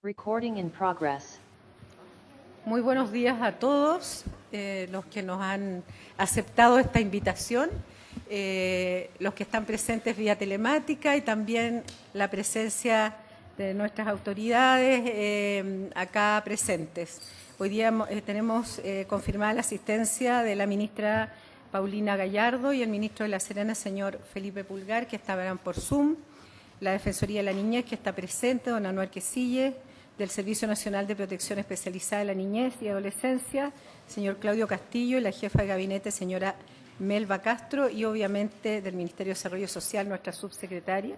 Recording in progress. Muy buenos días a todos los que nos han aceptado esta invitación, los que están presentes vía telemática y también la presencia de nuestras autoridades acá presentes. Hoy día tenemos confirmada la asistencia de la ministra Paulina Gallardo y el ministro de La Serena, señor Felipe Pulgar, que estarán por Zoom, la Defensoría de la Niñez, que está presente, don Anuar Quesille, del Servicio Nacional de Protección Especializada de la Niñez y Adolescencia, señor Claudio Castillo, y la jefa de gabinete, señora Melba Castro, y obviamente del Ministerio de Desarrollo Social, nuestra subsecretaria.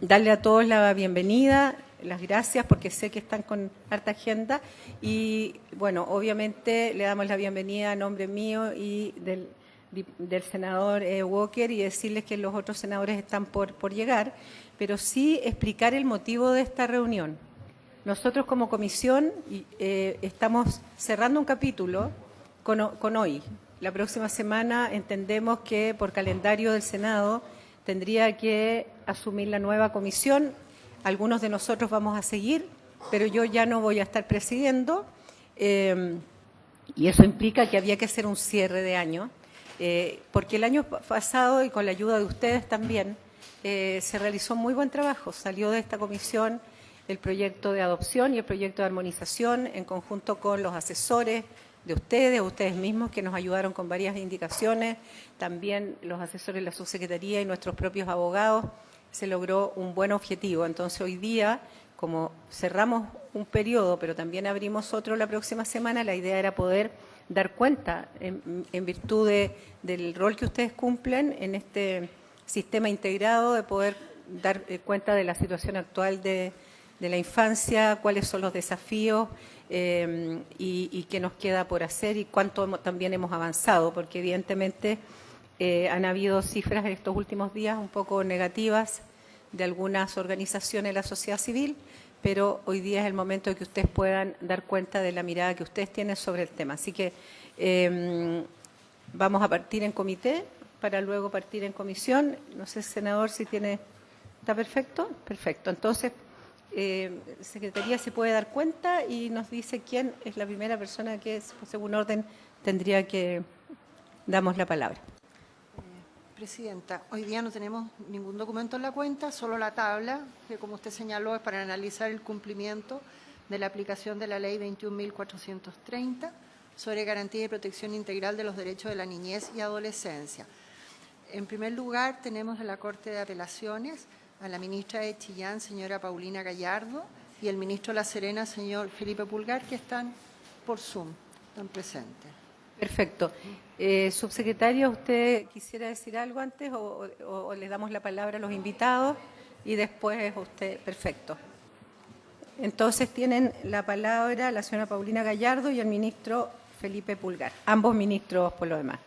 Darle a todos la bienvenida, las gracias, porque sé que están con harta agenda, y bueno, obviamente le damos la bienvenida a nombre mío y del senador Walker, y decirles que los otros senadores están por llegar, pero sí explicar el motivo de esta reunión. Nosotros como comisión estamos cerrando un capítulo con hoy. La próxima semana entendemos que por calendario del Senado tendría que asumir la nueva comisión. Algunos de nosotros vamos a seguir, pero yo ya no voy a estar presidiendo y eso implica que había que hacer un cierre de año, porque el año pasado y con la ayuda de ustedes también se realizó muy buen trabajo. Salió de esta comisión el proyecto de adopción y el proyecto de armonización en conjunto con los asesores de ustedes mismos que nos ayudaron con varias indicaciones, también los asesores de la subsecretaría y nuestros propios abogados, se logró un buen objetivo. Entonces hoy día, como cerramos un periodo, pero también abrimos otro la próxima semana, la idea era poder dar cuenta, en virtud del rol que ustedes cumplen en este sistema integrado, de poder dar cuenta de la situación actual de la infancia, cuáles son los desafíos y qué nos queda por hacer y cuánto también hemos avanzado, porque evidentemente han habido cifras en estos últimos días un poco negativas de algunas organizaciones de la sociedad civil, pero hoy día es el momento de que ustedes puedan dar cuenta de la mirada que ustedes tienen sobre el tema. Así que vamos a partir en comité para luego partir en comisión. No sé, senador, si tiene... ¿Está perfecto? Perfecto. Entonces, Secretaría se puede dar cuenta y nos dice quién es la primera persona que, según orden, tendría que damos la palabra. Presidenta, hoy día no tenemos ningún documento en la cuenta, solo la tabla, que como usted señaló es para analizar el cumplimiento de la aplicación de la Ley 21.430 sobre garantía y protección integral de los derechos de la niñez y adolescencia. En primer lugar, tenemos en la Corte de Apelaciones a la ministra de Chillán, señora Paulina Gallardo, y el ministro de La Serena, señor Felipe Pulgar, que están por Zoom, están presentes. Perfecto. Subsecretaria, ¿usted quisiera decir algo antes o le damos la palabra a los invitados y después usted? Perfecto. Entonces tienen la palabra la señora Paulina Gallardo y el ministro Felipe Pulgar, ambos ministros por lo demás.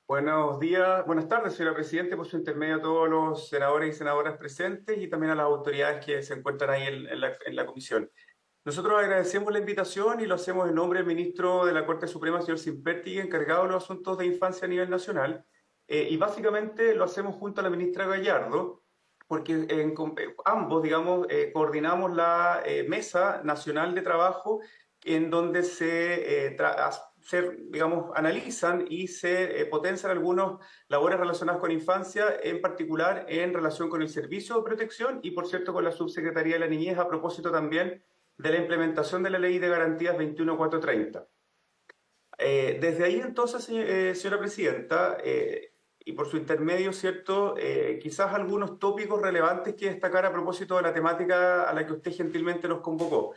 Buenos días, buenas tardes, señora Presidente, por su intermedio a todos los senadores y senadoras presentes y también a las autoridades que se encuentran ahí en la comisión. Nosotros agradecemos la invitación y lo hacemos en nombre del ministro de la Corte Suprema, señor Simperti, encargado de los asuntos de infancia a nivel nacional, y básicamente lo hacemos junto a la ministra Gallardo, porque ambos, digamos, coordinamos la Mesa Nacional de Trabajo en donde digamos, analizan y se potencian algunas labores relacionadas con infancia, en particular en relación con el servicio de protección y, por cierto, con la Subsecretaría de la Niñez, a propósito también de la implementación de la Ley de Garantías 21430. Desde ahí, entonces, señora Presidenta, y por su intermedio, ¿cierto? Quizás algunos tópicos relevantes que destacar a propósito de la temática a la que usted gentilmente nos convocó.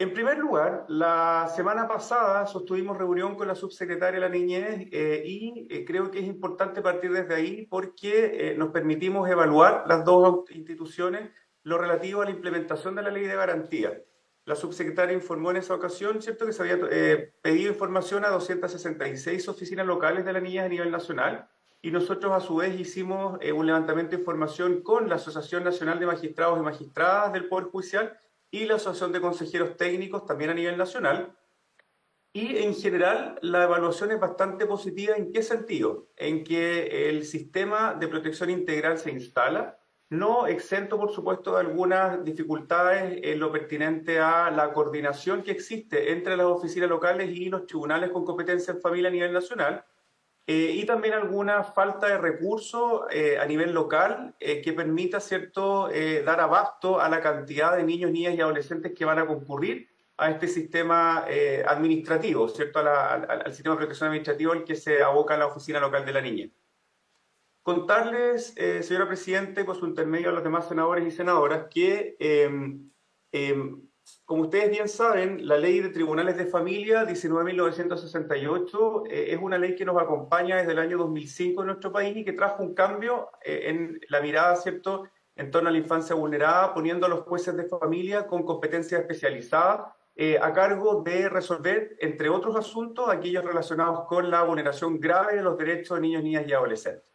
En primer lugar, la semana pasada sostuvimos reunión con la subsecretaria de la Niñez y creo que es importante partir desde ahí porque nos permitimos evaluar las dos instituciones lo relativo a la implementación de la ley de garantía. La subsecretaria informó en esa ocasión, ¿cierto?, que se había pedido información a 266 oficinas locales de la Niñez a nivel nacional y nosotros a su vez hicimos un levantamiento de información con la Asociación Nacional de Magistrados y Magistradas del Poder Judicial y la Asociación de Consejeros Técnicos también a nivel nacional. Y en general la evaluación es bastante positiva. ¿En qué sentido? En que el sistema de protección integral se instala, no exento, por supuesto, de algunas dificultades en lo pertinente a la coordinación que existe entre las oficinas locales y los tribunales con competencia en familia a nivel nacional, y también alguna falta de recursos a nivel local que permita, ¿cierto?, dar abasto a la cantidad de niños, niñas y adolescentes que van a concurrir a este sistema administrativo, ¿cierto?, al sistema de protección administrativa al que se aboca la oficina local de la niña. Contarles, señora Presidente, por su intermedio a los demás senadores y senadoras, que, como ustedes bien saben, la Ley de Tribunales de Familia 19.968 es una ley que nos acompaña desde el año 2005 en nuestro país y que trajo un cambio en la mirada, ¿cierto?, en torno a la infancia vulnerada, poniendo a los jueces de familia con competencias especializadas a cargo de resolver, entre otros asuntos, aquellos relacionados con la vulneración grave de los derechos de niños, niñas y adolescentes.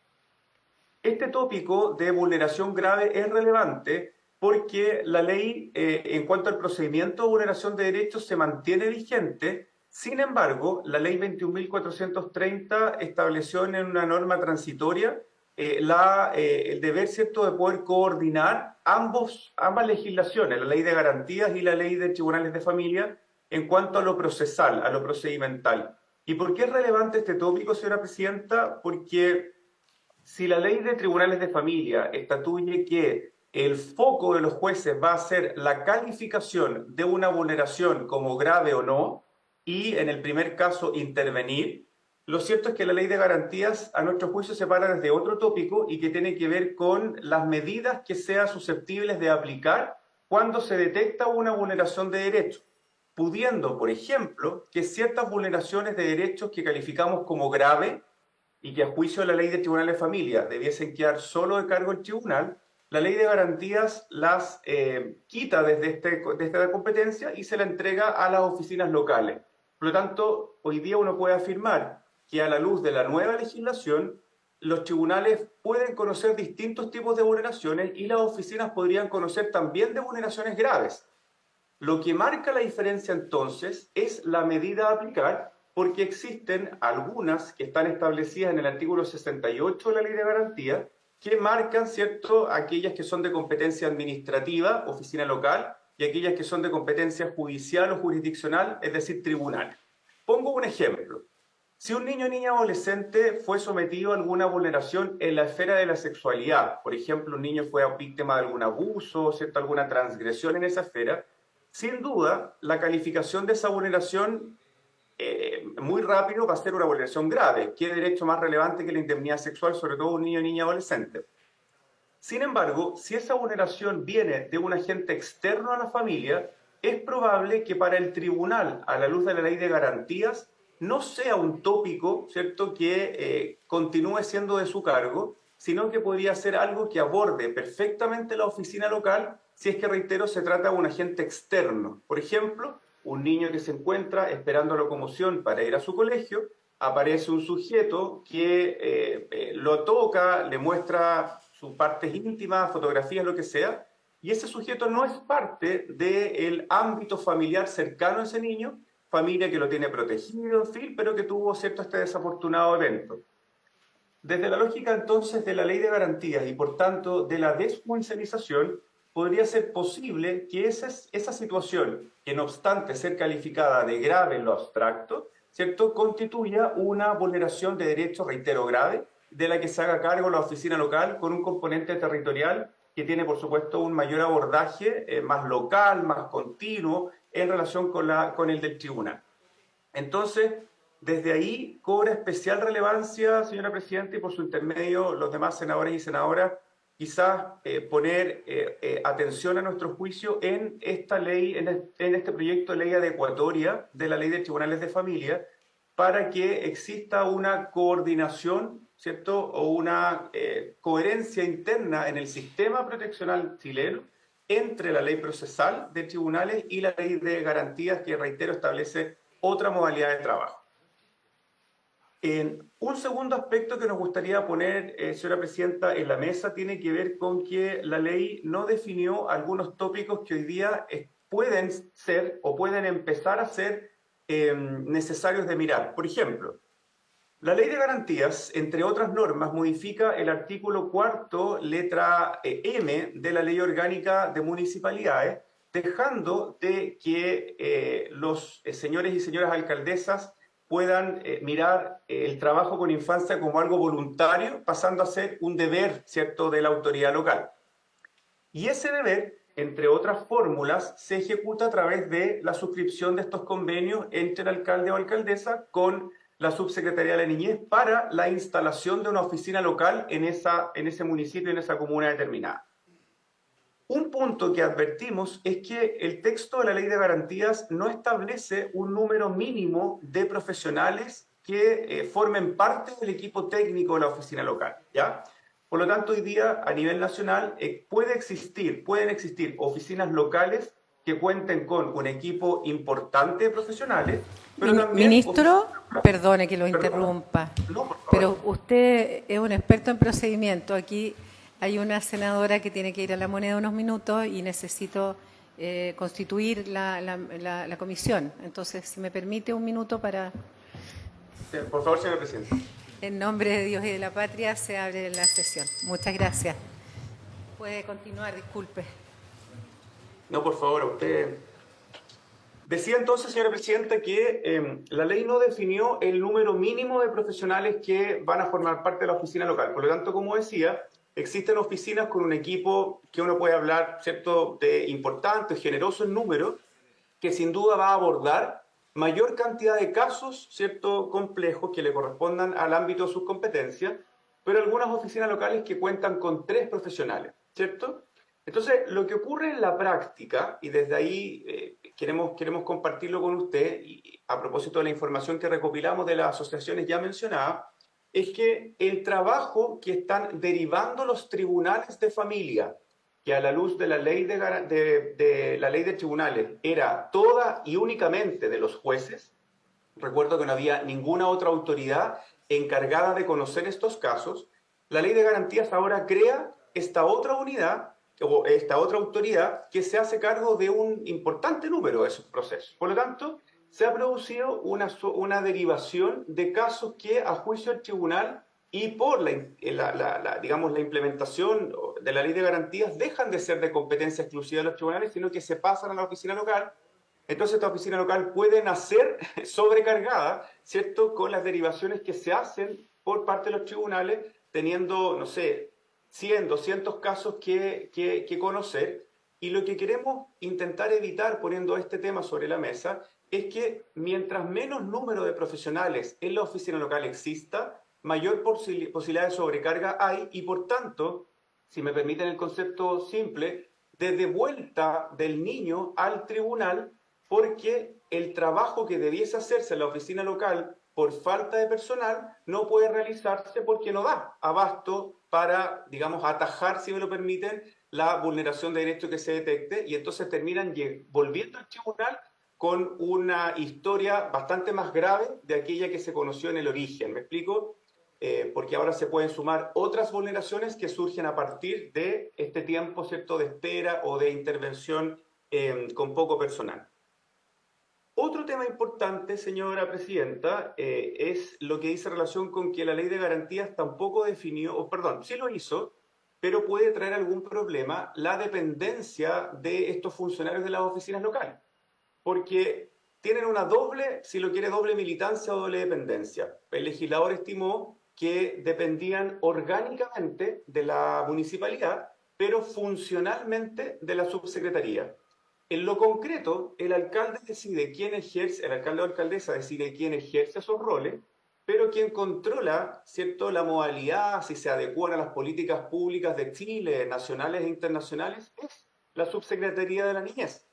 Este tópico de vulneración grave es relevante porque la ley, en cuanto al procedimiento de vulneración de derechos, se mantiene vigente. Sin embargo, la ley 21.430 estableció en una norma transitoria el deber, ¿cierto?, de poder coordinar ambas legislaciones, la ley de garantías y la ley de tribunales de familia, en cuanto a lo procesal, a lo procedimental. ¿Y por qué es relevante este tópico, señora Presidenta? Porque si la ley de tribunales de familia estatuye que el foco de los jueces va a ser la calificación de una vulneración como grave o no, y en el primer caso intervenir, lo cierto es que la ley de garantías, a nuestro juicio, se para desde otro tópico y que tiene que ver con las medidas que sean susceptibles de aplicar cuando se detecta una vulneración de derechos, pudiendo, por ejemplo, que ciertas vulneraciones de derechos que calificamos como grave y que a juicio de la ley de tribunales de familia debiesen quedar solo de cargo del tribunal, la ley de garantías las quita desde esta competencia y se la entrega a las oficinas locales. Por lo tanto, hoy día uno puede afirmar que a la luz de la nueva legislación, los tribunales pueden conocer distintos tipos de vulneraciones y las oficinas podrían conocer también de vulneraciones graves. Lo que marca la diferencia entonces es la medida a aplicar, porque existen algunas que están establecidas en el artículo 68 de la Ley de Garantía que marcan, ¿cierto?, aquellas que son de competencia administrativa, oficina local, y aquellas que son de competencia judicial o jurisdiccional, es decir, tribunal. Pongo un ejemplo. Si un niño o niña adolescente fue sometido a alguna vulneración en la esfera de la sexualidad, por ejemplo, un niño fue víctima de algún abuso, ¿cierto?, alguna transgresión en esa esfera, sin duda, la calificación de esa vulneración muy rápido va a ser una vulneración grave. ¿Qué derecho más relevante que la indemnidad sexual, sobre todo un niño, niña, adolescente? Sin embargo, si esa vulneración viene de un agente externo a la familia, es probable que para el tribunal, a la luz de la ley de garantías, no sea un tópico, ¿cierto?, que continúe siendo de su cargo, sino que podría ser algo que aborde perfectamente la oficina local si es que, reitero, se trata de un agente externo. Por ejemplo, un niño que se encuentra esperando locomoción para ir a su colegio, aparece un sujeto que lo toca, le muestra sus partes íntimas, fotografías, lo que sea, y ese sujeto no es parte del ámbito familiar cercano a ese niño, familia que lo tiene protegido, en fin, pero que tuvo, ¿cierto?, este desafortunado evento. Desde la lógica entonces de la ley de garantías y por tanto de la desjudicialización, podría ser posible que esa situación, que no obstante ser calificada de grave en lo abstracto, ¿cierto?, constituya una vulneración de derechos, reitero, grave, de la que se haga cargo la oficina local con un componente territorial que tiene, por supuesto, un mayor abordaje más local, más continuo, en relación con el del tribunal. Entonces, desde ahí cobra especial relevancia, señora Presidenta, y por su intermedio los demás senadores y senadoras, quizás poner atención a nuestro juicio en esta ley, en este proyecto de ley adecuatoria de la Ley de Tribunales de Familia, para que exista una coordinación, ¿cierto?, o una coherencia interna en el sistema proteccional chileno entre la ley procesal de tribunales y la ley de garantías que, reitero, establece otra modalidad de trabajo. Un segundo aspecto que nos gustaría poner, señora Presidenta, en la mesa tiene que ver con que la ley no definió algunos tópicos que hoy día pueden ser o pueden empezar a ser necesarios de mirar. Por ejemplo, La Ley de Garantías, entre otras normas, modifica el artículo 4, letra M de la Ley Orgánica de Municipalidades, dejando de que los señores y señoras alcaldesas puedan mirar el trabajo con infancia como algo voluntario, pasando a ser un deber, ¿cierto?, de la autoridad local. Y ese deber, entre otras fórmulas, se ejecuta a través de la suscripción de estos convenios entre el alcalde o alcaldesa con la Subsecretaría de la Niñez para la instalación de una oficina local en ese municipio, en esa comuna determinada. Un punto que advertimos es que el texto de la Ley de Garantías no establece un número mínimo de profesionales que formen parte del equipo técnico de la oficina local, ¿ya? Por lo tanto, hoy día, a nivel nacional, pueden existir oficinas locales que cuenten con un equipo importante de profesionales, pero también... Ministro, perdone que lo Perdón. interrumpa, No, por favor. pero usted es un experto en procedimiento. Aquí hay una senadora que tiene que ir a la moneda unos minutos y necesito constituir la comisión. Entonces, si me permite un minuto para... Por favor, señor presidente. En nombre de Dios y de la patria se abre la sesión. Muchas gracias. Puede continuar, disculpe. No, por favor, usted... Decía entonces, señora presidenta, que la ley no definió el número mínimo de profesionales que van a formar parte de la oficina local. Por lo tanto, como decía, existen oficinas con un equipo que uno puede hablar, ¿cierto?, de importante, generoso en número, que sin duda va a abordar mayor cantidad de casos, ¿cierto?, complejos que le correspondan al ámbito de sus competencias, pero algunas oficinas locales que cuentan con 3 profesionales, ¿cierto? Entonces, lo que ocurre en la práctica, y desde ahí queremos compartirlo con usted, y a propósito de la información que recopilamos de las asociaciones ya mencionadas, es que el trabajo que están derivando los tribunales de familia, que a la luz de la ley de la ley de tribunales era toda y únicamente de los jueces, recuerdo que no había ninguna otra autoridad encargada de conocer estos casos, la ley de garantías ahora crea esta otra unidad o esta otra autoridad que se hace cargo de un importante número de esos procesos. Por lo tanto, se ha producido una derivación de casos que a juicio del tribunal y por digamos, la implementación de la ley de garantías dejan de ser de competencia exclusiva de los tribunales, sino que se pasan a la oficina local. Entonces esta oficina local puede nacer sobrecargada, ¿cierto?, con las derivaciones que se hacen por parte de los tribunales, teniendo, no sé, 100, 200 casos que conocer. Y lo que queremos intentar evitar poniendo este tema sobre la mesa es que mientras menos número de profesionales en la oficina local exista, mayor posibilidad de sobrecarga hay y, por tanto, si me permiten el concepto simple, de devuelta del niño al tribunal, porque el trabajo que debiese hacerse en la oficina local por falta de personal no puede realizarse porque no da abasto para, digamos, atajar, si me lo permiten, la vulneración de derechos que se detecte, y entonces terminan volviendo al tribunal con una historia bastante más grave de aquella que se conoció en el origen. ¿Me explico? Porque ahora se pueden sumar otras vulneraciones que surgen a partir de este tiempo, ¿cierto?, de espera o de intervención con poco personal. Otro tema importante, señora presidenta, es lo que dice relación con que la ley de garantías tampoco definió, o perdón, sí lo hizo, pero puede traer algún problema la dependencia de estos funcionarios de las oficinas locales, porque tienen una doble, si lo quiere, doble militancia o doble dependencia. El legislador estimó que dependían orgánicamente de la municipalidad, pero funcionalmente de la subsecretaría. En lo concreto, el alcalde el alcalde o alcaldesa decide quién ejerce esos roles, pero quien controla, ¿cierto?, la modalidad, si se adecuan a las políticas públicas de Chile, nacionales e internacionales, es la Subsecretaría de la Niñez.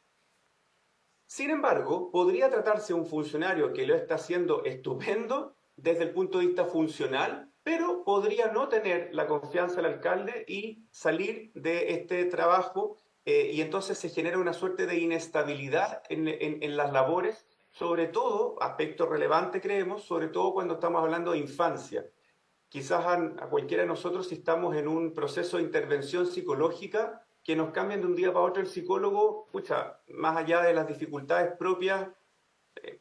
Sin embargo, podría tratarse de un funcionario que lo está haciendo estupendo desde el punto de vista funcional, pero podría no tener la confianza del alcalde y salir de este trabajo, y entonces se genera una suerte de inestabilidad en las labores, sobre todo, aspecto relevante creemos, sobre todo cuando estamos hablando de infancia. Quizás a cualquiera de nosotros, si estamos en un proceso de intervención psicológica, que nos cambien de un día para otro el psicólogo, pucha, más allá de las dificultades propias,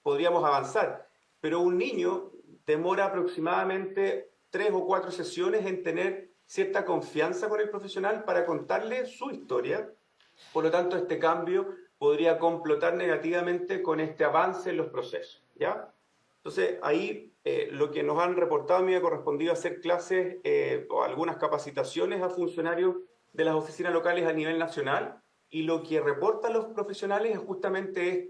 podríamos avanzar. Pero un niño demora aproximadamente 3 o 4 sesiones en tener cierta confianza con el profesional para contarle su historia. Por lo tanto, este cambio podría complotar negativamente con este avance en los procesos, ¿ya? Entonces, ahí lo que nos han reportado, a mí me ha correspondido hacer clases o algunas capacitaciones a funcionarios de las oficinas locales a nivel nacional, y lo que reportan los profesionales es justamente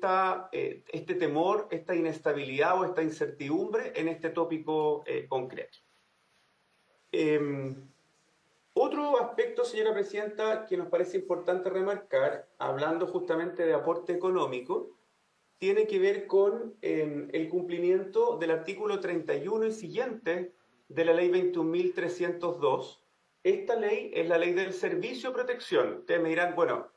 este temor, esta inestabilidad o esta incertidumbre en este tópico concreto. Otro aspecto, señora presidenta, que nos parece importante remarcar, hablando justamente de aporte económico, tiene que ver con el cumplimiento del artículo 31 y siguiente de la ley 21.302. Esta ley es la ley del servicio de protección. Ustedes me dirán, bueno,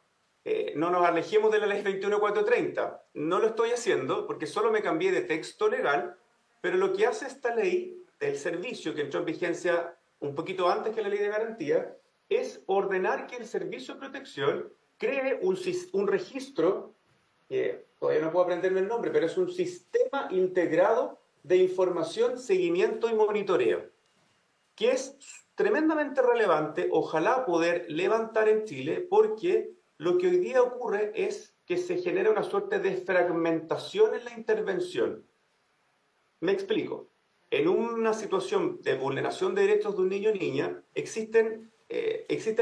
no nos alejemos de la ley 21.430. No lo estoy haciendo porque solo me cambié de texto legal, pero lo que hace esta ley del servicio, que entró en vigencia un poquito antes que la ley de garantía, es ordenar que el servicio de protección cree un registro, todavía no puedo aprenderme el nombre, pero es un sistema integrado de información, seguimiento y monitoreo, que es tremendamente relevante, ojalá poder levantar en Chile, porque lo que hoy día ocurre es que se genera una suerte de fragmentación en la intervención. Me explico. En una situación de vulneración de derechos de un niño o niña, existe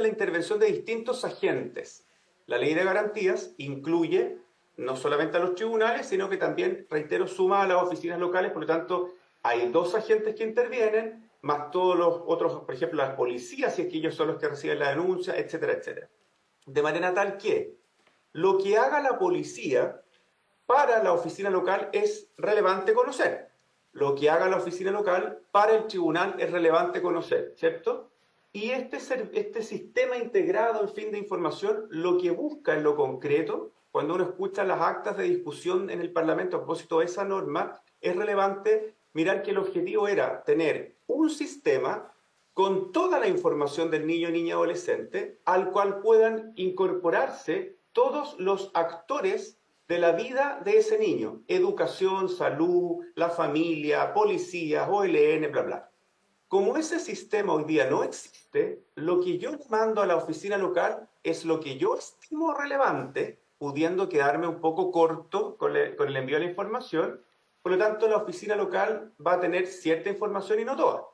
la intervención de distintos agentes. La ley de garantías incluye no solamente a los tribunales, sino que también, reitero, suma a las oficinas locales. Por lo tanto, hay 2 agentes que intervienen, más todos los otros, por ejemplo, las policías, si es que ellos son los que reciben la denuncia, etcétera, etcétera. De manera tal que lo que haga la policía para la oficina local es relevante conocer. Lo que haga la oficina local para el tribunal es relevante conocer, ¿cierto? Y este sistema integrado, en fin, de información, lo que busca en lo concreto, cuando uno escucha las actas de discusión en el Parlamento a propósito de esa norma, es relevante mirar que el objetivo era tener un sistema con toda la información del niño, niña, adolescente, al cual puedan incorporarse todos los actores de la vida de ese niño: educación, salud, la familia, policías, OLN, bla, bla. Como ese sistema hoy día no existe, lo que yo mando a la oficina local es lo que yo estimo relevante, pudiendo quedarme un poco corto con el envío de la información. Por lo tanto, la oficina local va a tener cierta información y no toda.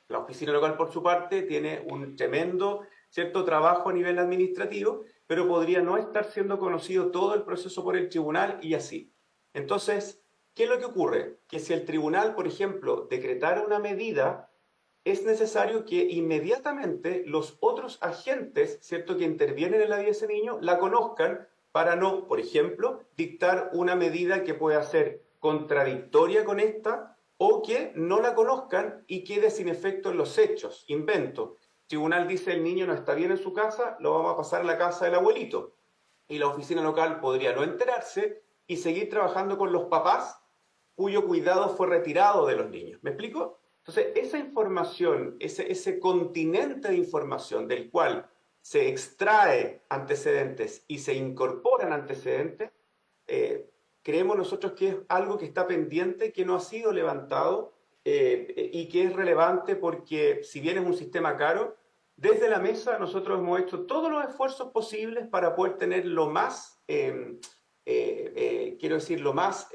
La oficina local, por su parte, tiene un tremendo, cierto, trabajo a nivel administrativo, pero podría no estar siendo conocido todo el proceso por el tribunal y así. Entonces, ¿qué es lo que ocurre? Que si el tribunal, por ejemplo, decretara una medida, es necesario que inmediatamente los otros agentes, ¿cierto?, que intervienen en la vida de ese niño, la conozcan para no, por ejemplo, dictar una medida que pueda ser contradictoria con esta, o que no la conozcan y quede sin efecto en los hechos. Invento. El tribunal dice el niño no está bien en su casa, lo vamos a pasar a la casa del abuelito. Y la oficina local podría no enterarse y seguir trabajando con los papás cuyo cuidado fue retirado de los niños. ¿Me explico? Entonces, esa información, ese continente de información del cual se extrae antecedentes y se incorporan antecedentes, creemos nosotros que es algo que está pendiente, que no ha sido levantado y que es relevante porque, si bien es un sistema caro, desde la mesa nosotros hemos hecho todos los esfuerzos posibles para poder tener lo más, quiero decir, lo más,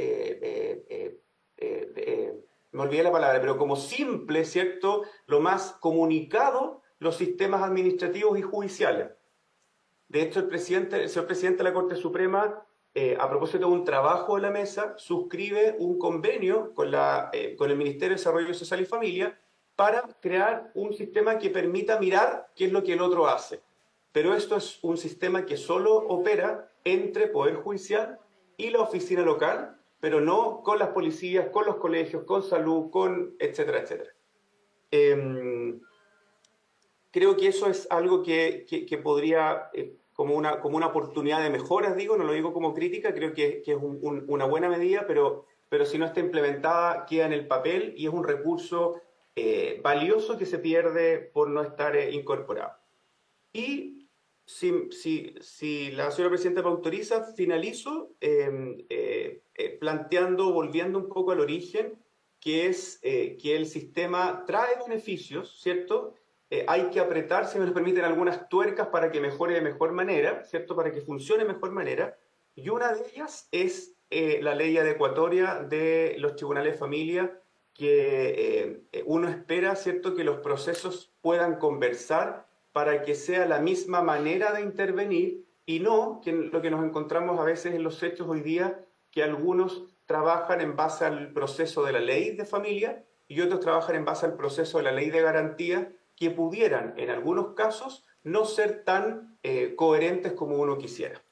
me olvidé la palabra, pero como simple, ¿cierto?, lo más comunicado los sistemas administrativos y judiciales. De hecho, el señor presidente de la Corte Suprema, a propósito de un trabajo de la mesa, suscribe un convenio con el Ministerio de Desarrollo Social y Familia para crear un sistema que permita mirar qué es lo que el otro hace. Pero esto es un sistema que solo opera entre Poder Judicial y la oficina local, pero no con las policías, con los colegios, con salud, con etcétera, etcétera. Creo que eso es algo que podría, como una oportunidad de mejoras, digo, no lo digo como crítica, creo que es una buena medida, pero si no está implementada queda en el papel y es un recurso valioso que se pierde por no estar incorporado. Y si la señora presidenta me autoriza, finalizo volviendo un poco al origen, que es que el sistema trae beneficios, ¿cierto? Hay que apretar, si me lo permiten, algunas tuercas para que mejore de mejor manera, ¿cierto? Para que funcione de mejor manera. Y una de ellas es la ley adecuatoria de los tribunales de familia, que uno espera, ¿cierto?, que los procesos puedan conversar para que sea la misma manera de intervenir y no que lo que nos encontramos a veces en los hechos hoy día, que algunos trabajan en base al proceso de la ley de familia y otros trabajan en base al proceso de la ley de garantía, que pudieran en algunos casos no ser tan coherentes como uno quisiera.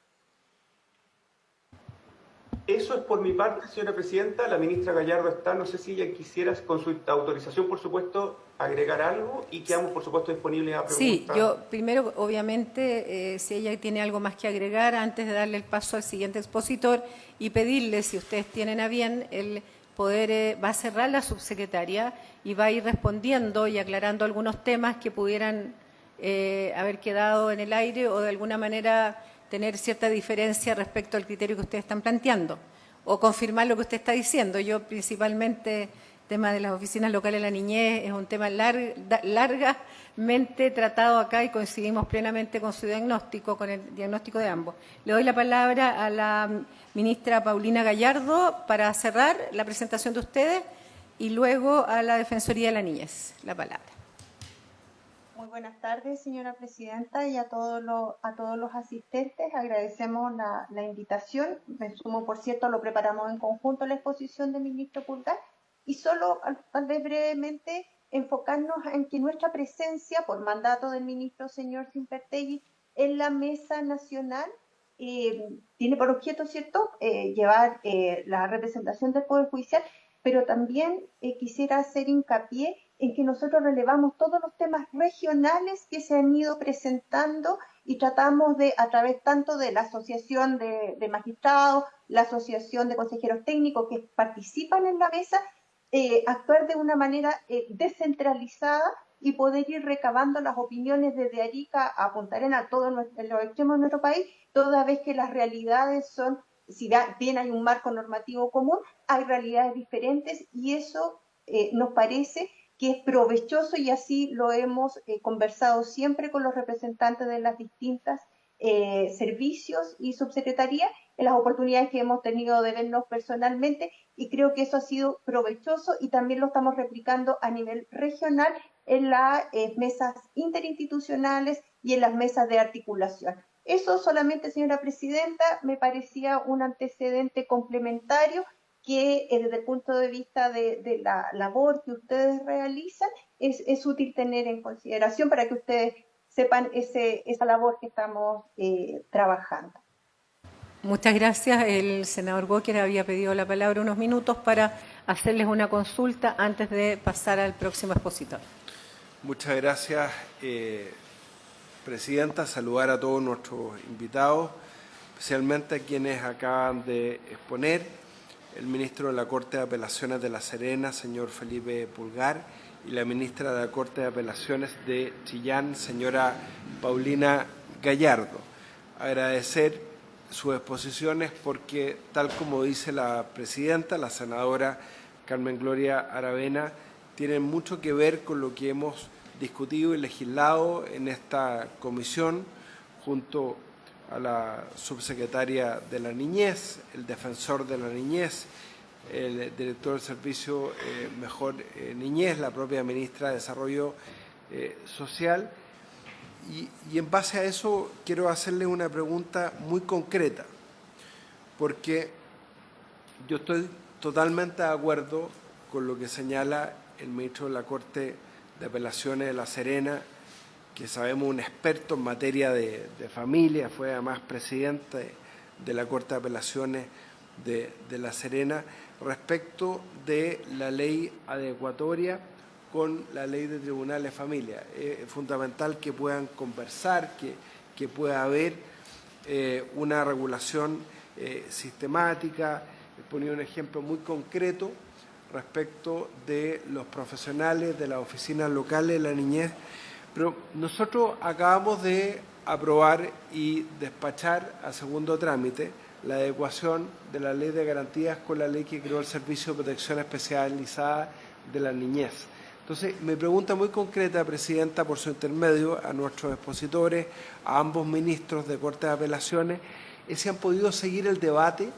Eso es por mi parte, señora presidenta. La ministra Gallardo está, no sé si ella quisiera, con su autorización, por supuesto, agregar algo, y quedamos, por supuesto, disponibles a preguntas. Sí, yo primero, obviamente, si ella tiene algo más que agregar, antes de darle el paso al siguiente expositor, y pedirle, si ustedes tienen a bien, el poder, va a cerrar la subsecretaria y va a ir respondiendo y aclarando algunos temas que pudieran haber quedado en el aire o de alguna manera tener cierta diferencia respecto al criterio que ustedes están planteando, o confirmar lo que usted está diciendo. Yo principalmente, tema de las oficinas locales de la niñez, es un tema largamente tratado acá y coincidimos plenamente con su diagnóstico, con el diagnóstico de ambos. Le doy la palabra a la ministra Paulina Gallardo para cerrar la presentación de ustedes y luego a la Defensoría de la Niñez. La palabra. Muy buenas tardes, señora presidenta, y a todos los asistentes. Agradecemos la invitación. Me sumo, por cierto, lo preparamos en conjunto la exposición del ministro Pulgar. Y solo, tal vez brevemente, enfocarnos en que nuestra presencia, por mandato del ministro señor Simpertegui, en la Mesa Nacional, tiene por objeto, ¿cierto?, llevar la representación del Poder Judicial, pero también quisiera hacer hincapié en que nosotros relevamos todos los temas regionales que se han ido presentando y tratamos de, a través tanto de la Asociación de Magistrados, la Asociación de Consejeros Técnicos que participan en la mesa, actuar de una manera descentralizada y poder ir recabando las opiniones desde Arica a Punta Arenas, a todos los extremos de nuestro país, toda vez que las realidades son, si bien hay un marco normativo común, hay realidades diferentes y eso nos parece que es provechoso y así lo hemos conversado siempre con los representantes de las distintas servicios y subsecretarías en las oportunidades que hemos tenido de vernos personalmente, y creo que eso ha sido provechoso y también lo estamos replicando a nivel regional en las mesas interinstitucionales y en las mesas de articulación. Eso solamente, señora presidenta, me parecía un antecedente complementario que desde el punto de vista de la labor que ustedes realizan es útil tener en consideración para que ustedes sepan esa labor que estamos trabajando. Muchas gracias. El senador Walker había pedido la palabra unos minutos para hacerles una consulta antes de pasar al próximo expositor. Muchas gracias, presidenta. Saludar a todos nuestros invitados, especialmente a quienes acaban de exponer: el ministro de la Corte de Apelaciones de La Serena, señor Felipe Pulgar, y la ministra de la Corte de Apelaciones de Chillán, señora Paulina Gallardo. Agradecer sus exposiciones porque, tal como dice la presidenta, la senadora Carmen Gloria Aravena, tienen mucho que ver con lo que hemos discutido y legislado en esta comisión junto a la subsecretaria de la Niñez, el defensor de la Niñez, el director del Servicio Mejor Niñez, la propia ministra de Desarrollo Social. Y en base a eso quiero hacerle una pregunta muy concreta, porque yo estoy totalmente de acuerdo con lo que señala el ministro de la Corte de Apelaciones de La Serena, que sabemos un experto en materia de familia, fue además presidente de la Corte de Apelaciones de La Serena, respecto de la ley adecuatoria con la ley de tribunales de familia. Es fundamental que puedan conversar, que pueda haber una regulación sistemática. He ponido un ejemplo muy concreto respecto de los profesionales de las oficinas locales de la niñez, pero nosotros acabamos de aprobar y despachar a segundo trámite la adecuación de la Ley de Garantías con la ley que creó el Servicio de Protección Especializada de la Niñez. Entonces, mi pregunta muy concreta, Presidenta, por su intermedio, a nuestros expositores, a ambos ministros de Corte de Apelaciones, es si han podido seguir el debate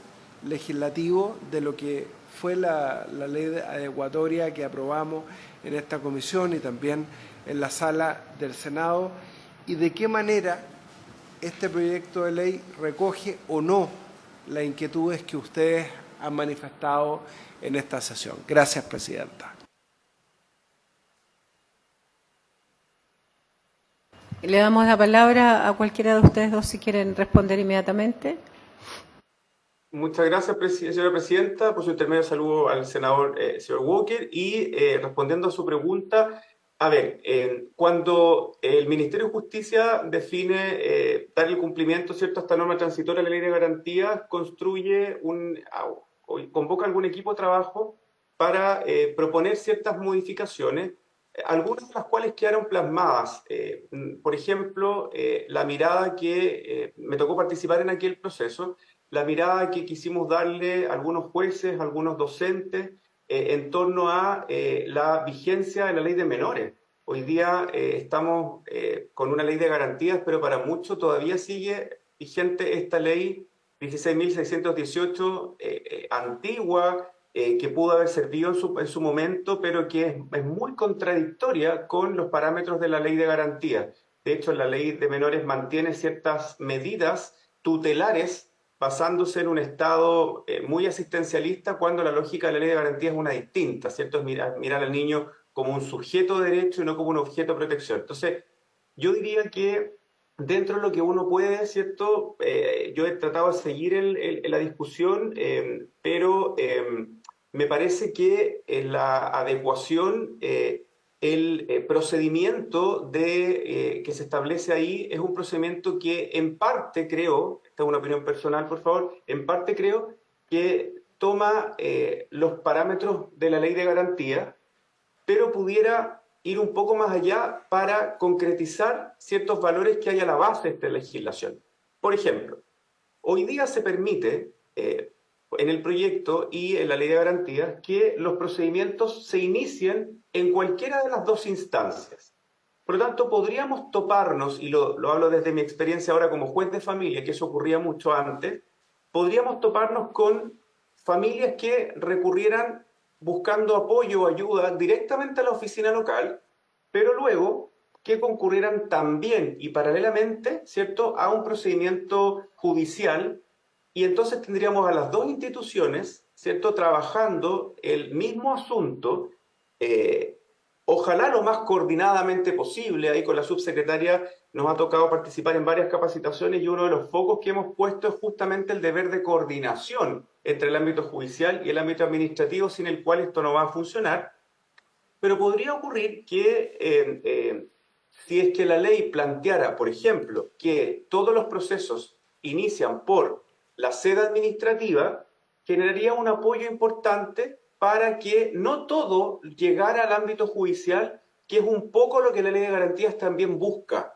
legislativo de lo que fue la ley adecuatoria que aprobamos en esta comisión y también en la sala del Senado, y de qué manera este proyecto de ley recoge o no las inquietudes que ustedes han manifestado en esta sesión. Gracias, Presidenta. Le damos la palabra a cualquiera de ustedes dos si quieren responder inmediatamente. Muchas gracias, señora Presidenta. Por su intermedio saludo al senador señor Walker y respondiendo a su pregunta, a ver, cuando el Ministerio de Justicia define dar el cumplimiento, ¿cierto?, a esta norma transitoria de la Ley de Garantías, construye convoca algún equipo de trabajo para proponer ciertas modificaciones, algunas de las cuales quedaron plasmadas. Por ejemplo, la mirada que me tocó participar en aquel proceso, la mirada que quisimos darle a algunos jueces, a algunos docentes, en torno a la vigencia de la ley de menores. Hoy día estamos con una ley de garantías, pero para muchos todavía sigue vigente esta ley 16.618, antigua, que pudo haber servido en su momento, pero que es muy contradictoria con los parámetros de la ley de garantías. De hecho, la ley de menores mantiene ciertas medidas tutelares basándose en un Estado muy asistencialista, cuando la lógica de la ley de garantía es una distinta, ¿cierto? Es mirar al niño como un sujeto de derecho y no como un objeto de protección. Entonces, yo diría que dentro de lo que uno puede, ¿cierto? Yo he tratado de seguir la discusión, pero me parece que en la adecuación, el procedimiento que se establece ahí es un procedimiento que en parte creo, esta es una opinión personal por favor, en parte creo que toma los parámetros de la ley de garantía, pero pudiera ir un poco más allá para concretizar ciertos valores que hay a la base de esta legislación. Por ejemplo, hoy día se permite en el proyecto y en la ley de garantías que los procedimientos se inicien en cualquiera de las dos instancias. Por lo tanto, podríamos toparnos, y lo hablo desde mi experiencia ahora como juez de familia, que eso ocurría mucho antes, podríamos toparnos con familias que recurrieran buscando apoyo o ayuda directamente a la oficina local, pero luego que concurrieran también y paralelamente, ¿cierto?, a un procedimiento judicial, y entonces tendríamos a las dos instituciones, ¿cierto?, trabajando el mismo asunto, ojalá lo más coordinadamente posible. Ahí con la subsecretaria nos ha tocado participar en varias capacitaciones y uno de los focos que hemos puesto es justamente el deber de coordinación entre el ámbito judicial y el ámbito administrativo, sin el cual esto no va a funcionar. Pero podría ocurrir que si es que la ley planteara, por ejemplo, que todos los procesos inician por la sede administrativa, generaría un apoyo importante para que no todo llegara al ámbito judicial, que es un poco lo que la ley de garantías también busca.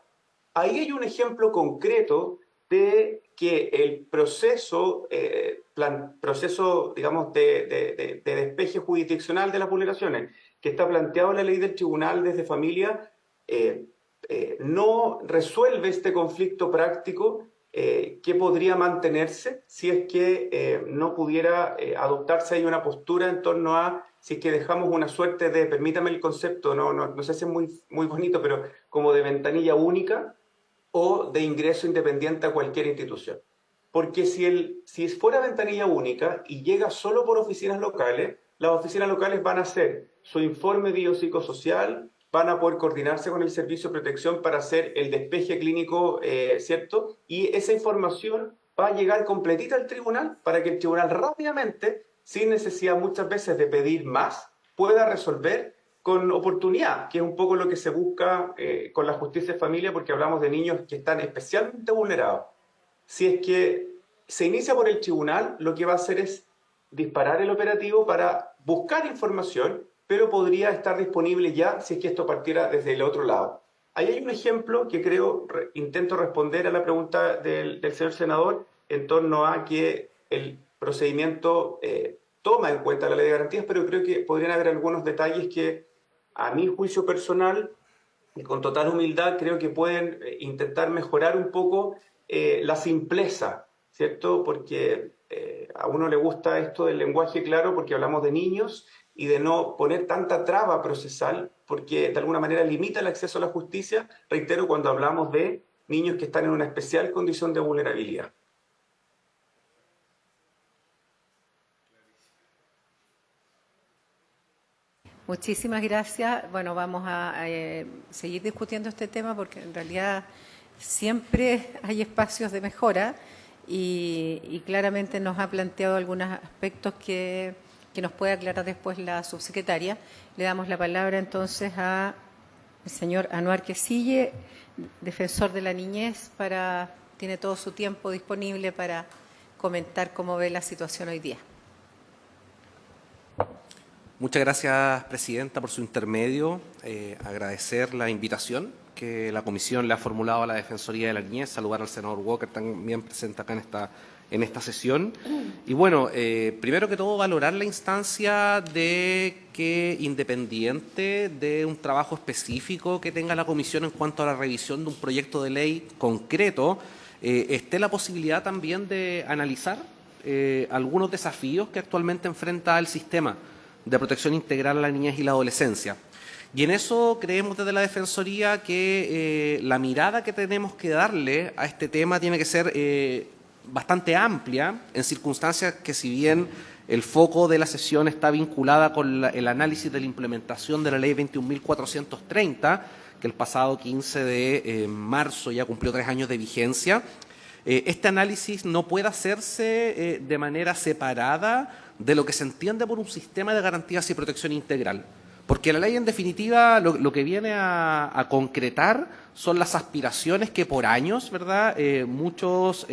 Ahí hay un ejemplo concreto de que el proceso, digamos, de despeje jurisdiccional de las vulneraciones, que está planteado en la ley del tribunal desde familia, no resuelve este conflicto práctico que podría mantenerse si es que no pudiera adoptarse ahí una postura en torno a si es que dejamos una suerte de, permítame el concepto, no sé si es muy bonito, pero como de ventanilla única o de ingreso independiente a cualquier institución. Porque si fuera ventanilla única y llega solo por oficinas locales, las oficinas locales van a hacer su informe biopsicosocial, van a poder coordinarse con el Servicio de Protección para hacer el despeje clínico, ¿cierto? Y esa información va a llegar completita al tribunal para que el tribunal rápidamente, sin necesidad muchas veces de pedir más, pueda resolver con oportunidad, que es un poco lo que se busca con la justicia de familia, porque hablamos de niños que están especialmente vulnerados. Si es que se inicia por el tribunal, lo que va a hacer es disparar el operativo para buscar información, pero podría estar disponible ya si es que esto partiera desde el otro lado. Ahí hay un ejemplo que creo intento responder a la pregunta del señor senador en torno a que el procedimiento toma en cuenta la ley de garantías, pero creo que podrían haber algunos detalles que, a mi juicio personal, y con total humildad, creo que pueden intentar mejorar un poco la simpleza, ¿cierto? Porque a uno le gusta esto del lenguaje claro porque hablamos de niños y de no poner tanta traba procesal porque de alguna manera limita el acceso a la justicia, reitero, cuando hablamos de niños que están en una especial condición de vulnerabilidad. Muchísimas gracias. Bueno, vamos a seguir discutiendo este tema porque en realidad siempre hay espacios de mejora y claramente nos ha planteado algunos aspectos que nos puede aclarar después la subsecretaria. Le damos la palabra entonces al señor Anuar Quesille, defensor de la niñez, tiene todo su tiempo disponible para comentar cómo ve la situación hoy día. Muchas gracias, Presidenta, por su intermedio. Agradecer la invitación que la Comisión le ha formulado a la Defensoría de la Niñez, saludar al senador Walker, también presente acá en esta sesión. Y bueno, primero que todo, valorar la instancia de que, independiente de un trabajo específico que tenga la Comisión en cuanto a la revisión de un proyecto de ley concreto, esté la posibilidad también de analizar algunos desafíos que actualmente enfrenta el sistema de protección integral a la niñez y la adolescencia. Y en eso creemos desde la Defensoría que la mirada que tenemos que darle a este tema tiene que ser bastante amplia, en circunstancias que, si bien el foco de la sesión está vinculada con el análisis de la implementación de la Ley 21.430, que el pasado 15 de marzo ya cumplió 3 años de vigencia, este análisis no puede hacerse de manera separada de lo que se entiende por un sistema de garantías y protección integral. Porque la ley, en definitiva, lo que viene a concretar son las aspiraciones que por años, ¿verdad?, muchos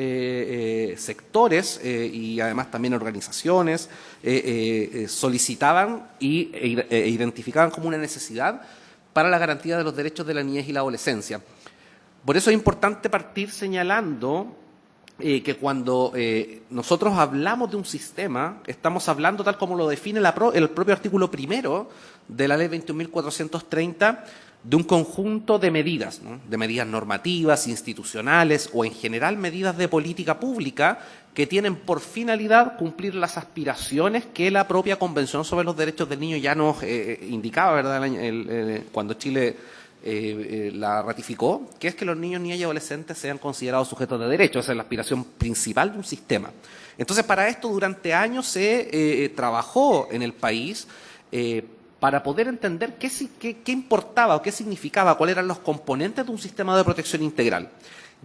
sectores y además también organizaciones solicitaban e identificaban como una necesidad para la garantía de los derechos de la niñez y la adolescencia. Por eso es importante partir señalando que cuando nosotros hablamos de un sistema, estamos hablando, tal como lo define el propio artículo primero de la Ley 21.430, de un conjunto de medidas, ¿no?, de medidas normativas, institucionales o en general medidas de política pública que tienen por finalidad cumplir las aspiraciones que la propia Convención sobre los Derechos del Niño ya nos indicaba, ¿verdad?, cuando Chile la ratificó, que es que los niños, niñas y adolescentes sean considerados sujetos de derechos. Esa es la aspiración principal de un sistema. Entonces, para esto, durante años se trabajó en el país para poder entender qué importaba o qué significaba, cuáles eran los componentes de un sistema de protección integral.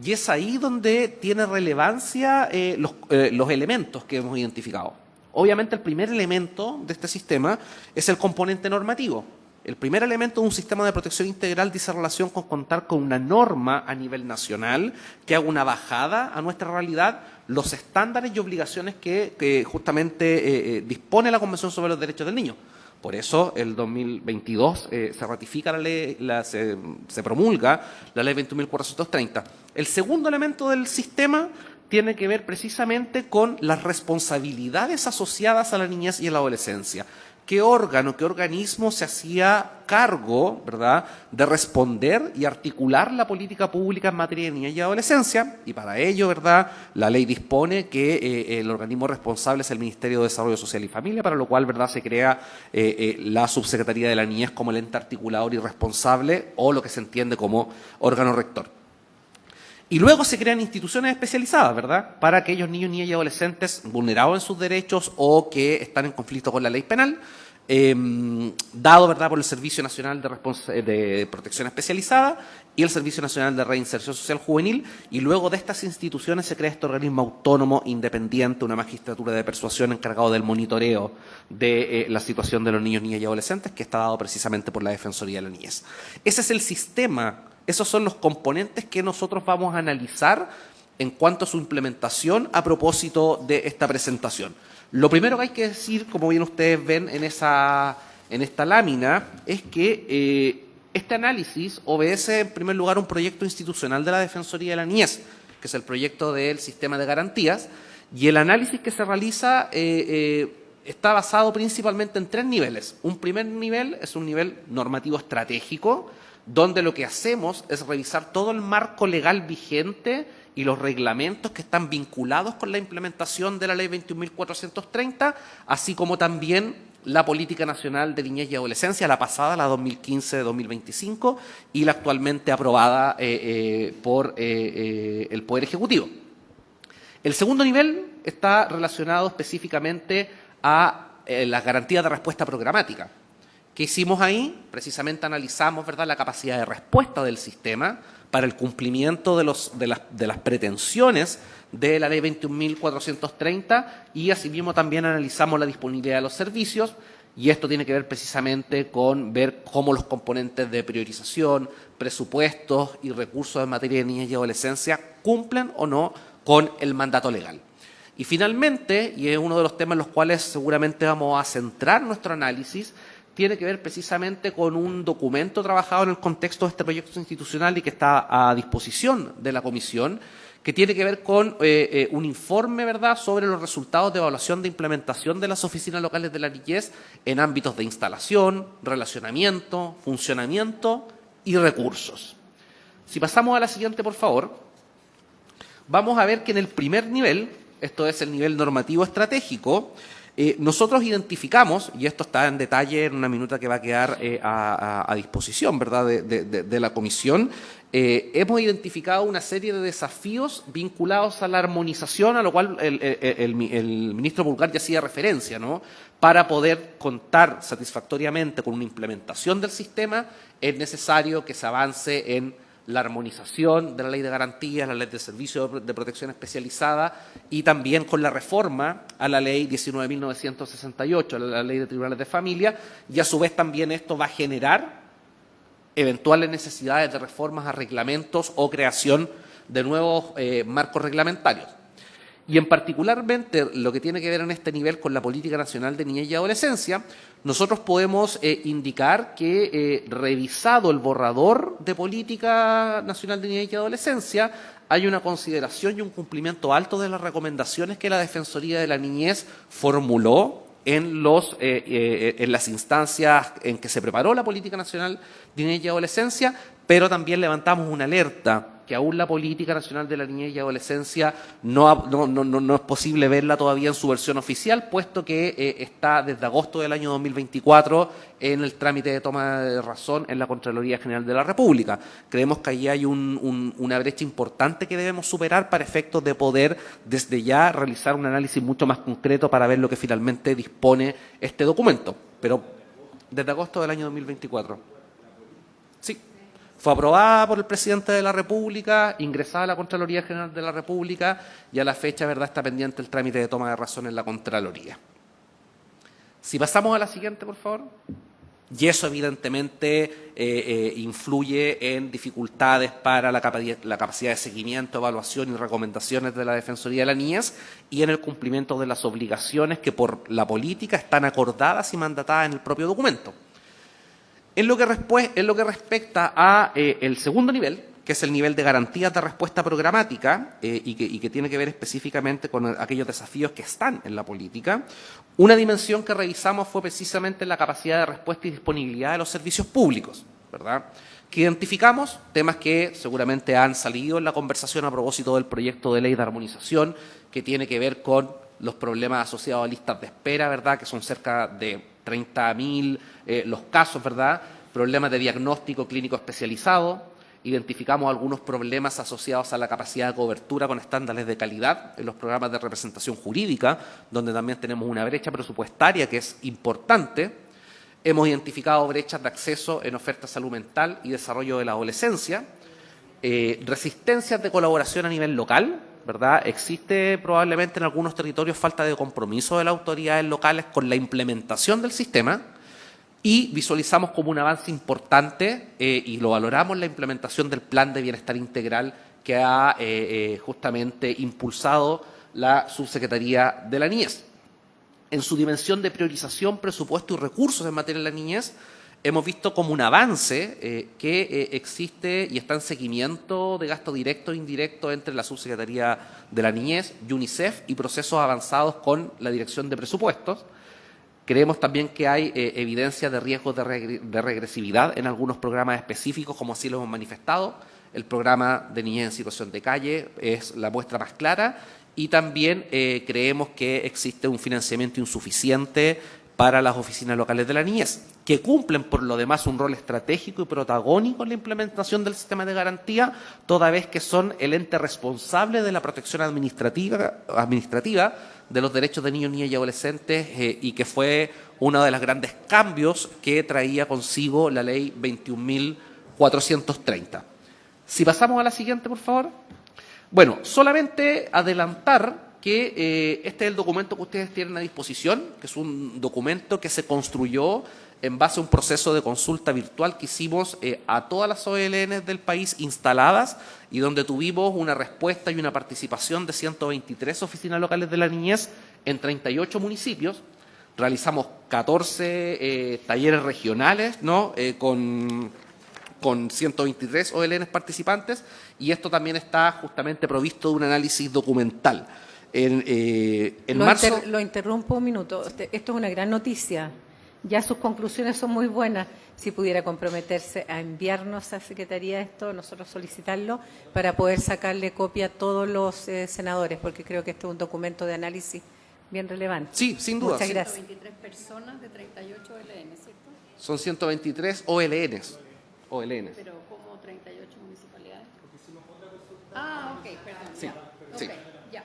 Y es ahí donde tiene relevancia los elementos que hemos identificado. Obviamente, el primer elemento de este sistema es el componente normativo. El primer elemento de un sistema de protección integral dice relación con contar con una norma a nivel nacional que haga una bajada a nuestra realidad, los estándares y obligaciones que justamente dispone la Convención sobre los Derechos del Niño. Por eso, el 2022 se ratifica la ley, se promulga la Ley 21.430. El segundo elemento del sistema tiene que ver precisamente con las responsabilidades asociadas a la niñez y a la adolescencia. ¿Qué órgano, qué organismo se hacía cargo, ¿verdad?, de responder y articular la política pública en materia de niñez y adolescencia? Y para ello, ¿verdad?, la ley dispone que el organismo responsable es el Ministerio de Desarrollo Social y Familia, para lo cual, ¿verdad?, se crea la Subsecretaría de la Niñez como el ente articulador y responsable, o lo que se entiende como órgano rector. Y luego se crean instituciones especializadas, ¿verdad?, para aquellos niños, niñas y adolescentes vulnerados en sus derechos o que están en conflicto con la ley penal, dado, ¿verdad?, por el Servicio Nacional de Protección Especializada y el Servicio Nacional de Reinserción Social Juvenil, y luego de estas instituciones se crea este organismo autónomo, independiente, una magistratura de persuasión encargado del monitoreo de la situación de los niños, niñas y adolescentes, que está dado precisamente por la Defensoría de la Niñez. Ese es el sistema. Esos son los componentes que nosotros vamos a analizar en cuanto a su implementación a propósito de esta presentación. Lo primero que hay que decir, como bien ustedes ven en esta lámina, es que Este análisis obedece, en primer lugar, a un proyecto institucional de la Defensoría de la Niñez, que es el proyecto del Sistema de Garantías, y el análisis que se realiza está basado principalmente en 3 niveles. Un primer nivel es un nivel normativo estratégico, donde lo que hacemos es revisar todo el marco legal vigente y los reglamentos que están vinculados con la implementación de la Ley 21.430, así como también la Política Nacional de Niñez y Adolescencia, la pasada, la 2015-2025, y la actualmente aprobada por el Poder Ejecutivo. El segundo nivel está relacionado específicamente a las garantías de respuesta programática. ¿Qué hicimos ahí? Precisamente analizamos, ¿verdad?, la capacidad de respuesta del sistema para el cumplimiento de las pretensiones de la Ley 21.430 y asimismo también analizamos la disponibilidad de los servicios, y esto tiene que ver precisamente con ver cómo los componentes de priorización, presupuestos y recursos en materia de niñez y adolescencia cumplen o no con el mandato legal. Y finalmente, y es uno de los temas en los cuales seguramente vamos a centrar nuestro análisis, tiene que ver precisamente con un documento trabajado en el contexto de este proyecto institucional y que está a disposición de la Comisión, que tiene que ver con un informe, ¿verdad?, sobre los resultados de evaluación de implementación de las oficinas locales de la niñez en ámbitos de instalación, relacionamiento, funcionamiento y recursos. Si pasamos a la siguiente, por favor, vamos a ver que en el primer nivel, esto es el nivel normativo estratégico, nosotros identificamos, y esto está en detalle en una minuta que va a quedar a disposición, ¿verdad?, de la Comisión, hemos identificado una serie de desafíos vinculados a la armonización, a lo cual el ministro Pulgar ya hacía referencia, ¿no? Para poder contar satisfactoriamente con una implementación del sistema, es necesario que se avance en la armonización de la Ley de Garantías, la Ley de Servicios de Protección Especializada y también con la reforma a la Ley 19.968, la Ley de Tribunales de Familia, y a su vez también esto va a generar eventuales necesidades de reformas a reglamentos o creación de nuevos marcos reglamentarios. Y en particularmente lo que tiene que ver en este nivel con la Política Nacional de Niñez y Adolescencia, nosotros podemos indicar que revisado el borrador de Política Nacional de Niñez y Adolescencia, hay una consideración y un cumplimiento alto de las recomendaciones que la Defensoría de la Niñez formuló en las instancias en que se preparó la Política Nacional de Niñez y Adolescencia, pero también levantamos una alerta que aún la Política Nacional de la Niñez y Adolescencia no es posible verla todavía en su versión oficial, puesto que está desde agosto del año 2024 en el trámite de toma de razón en la Contraloría General de la República. Creemos que allí hay una brecha importante que debemos superar para efectos de poder desde ya realizar un análisis mucho más concreto para ver lo que finalmente dispone este documento, pero desde agosto del año 2024. Sí. Fue aprobada por el presidente de la República, ingresada a la Contraloría General de la República y a la fecha, ¿verdad?, está pendiente el trámite de toma de razón en la Contraloría. Si pasamos a la siguiente, por favor. Y eso evidentemente influye en dificultades para la capacidad de seguimiento, evaluación y recomendaciones de la Defensoría de la Niñez y en el cumplimiento de las obligaciones que por la política están acordadas y mandatadas en el propio documento. En lo que respecta a el segundo nivel, que es el nivel de garantías de respuesta programática y que tiene que ver específicamente con aquellos desafíos que están en la política, una dimensión que revisamos fue precisamente la capacidad de respuesta y disponibilidad de los servicios públicos, ¿verdad?, que identificamos temas que seguramente han salido en la conversación a propósito del proyecto de ley de armonización, que tiene que ver con los problemas asociados a listas de espera, ¿verdad?, que son cerca de 30.000 los casos, ¿verdad?, problemas de diagnóstico clínico especializado. Identificamos algunos problemas asociados a la capacidad de cobertura con estándares de calidad en los programas de representación jurídica, donde también tenemos una brecha presupuestaria que es importante. Hemos identificado brechas de acceso en oferta de salud mental y desarrollo de la adolescencia, resistencias de colaboración a nivel local, ¿verdad? Existe probablemente en algunos territorios falta de compromiso de las autoridades locales con la implementación del sistema y visualizamos como un avance importante y lo valoramos la implementación del Plan de Bienestar Integral que ha justamente impulsado la Subsecretaría de la Niñez. En su dimensión de priorización, presupuesto y recursos en materia de la niñez, hemos visto como un avance que existe y está en seguimiento de gasto directo e indirecto entre la Subsecretaría de la Niñez, UNICEF y procesos avanzados con la Dirección de Presupuestos. Creemos también que hay evidencia de riesgos de regresividad en algunos programas específicos, como así lo hemos manifestado. El programa de niñez en situación de calle es la muestra más clara y también creemos que existe un financiamiento insuficiente para las oficinas locales de la niñez, que cumplen por lo demás un rol estratégico y protagónico en la implementación del sistema de garantía, toda vez que son el ente responsable de la protección administrativa de los derechos de niños, niñas y adolescentes, y que fue uno de los grandes cambios que traía consigo la ley 21.430. Si pasamos a la siguiente, por favor. Bueno, solamente adelantar que este es el documento que ustedes tienen a disposición, que es un documento que se construyó en base a un proceso de consulta virtual que hicimos a todas las OLN del país instaladas y donde tuvimos una respuesta y una participación de 123 oficinas locales de la niñez en 38 municipios. Realizamos 14 talleres regionales, ¿no? Con 123 OLN participantes, y esto también está justamente provisto de un análisis documental. En marzo... Lo interrumpo un minuto. Esto es una gran noticia. Ya sus conclusiones son muy buenas. Si pudiera comprometerse a enviarnos a Secretaría esto, nosotros solicitarlo, para poder sacarle copia a todos los senadores, porque creo que este es un documento de análisis bien relevante. Sí, sin duda. Muchas gracias. 123 personas de 38 OLN, ¿cierto? Son 123 OLNs. Pero como 38 municipalidades. Ah, ok, perdón. Sí, ya. sí. Okay, ya.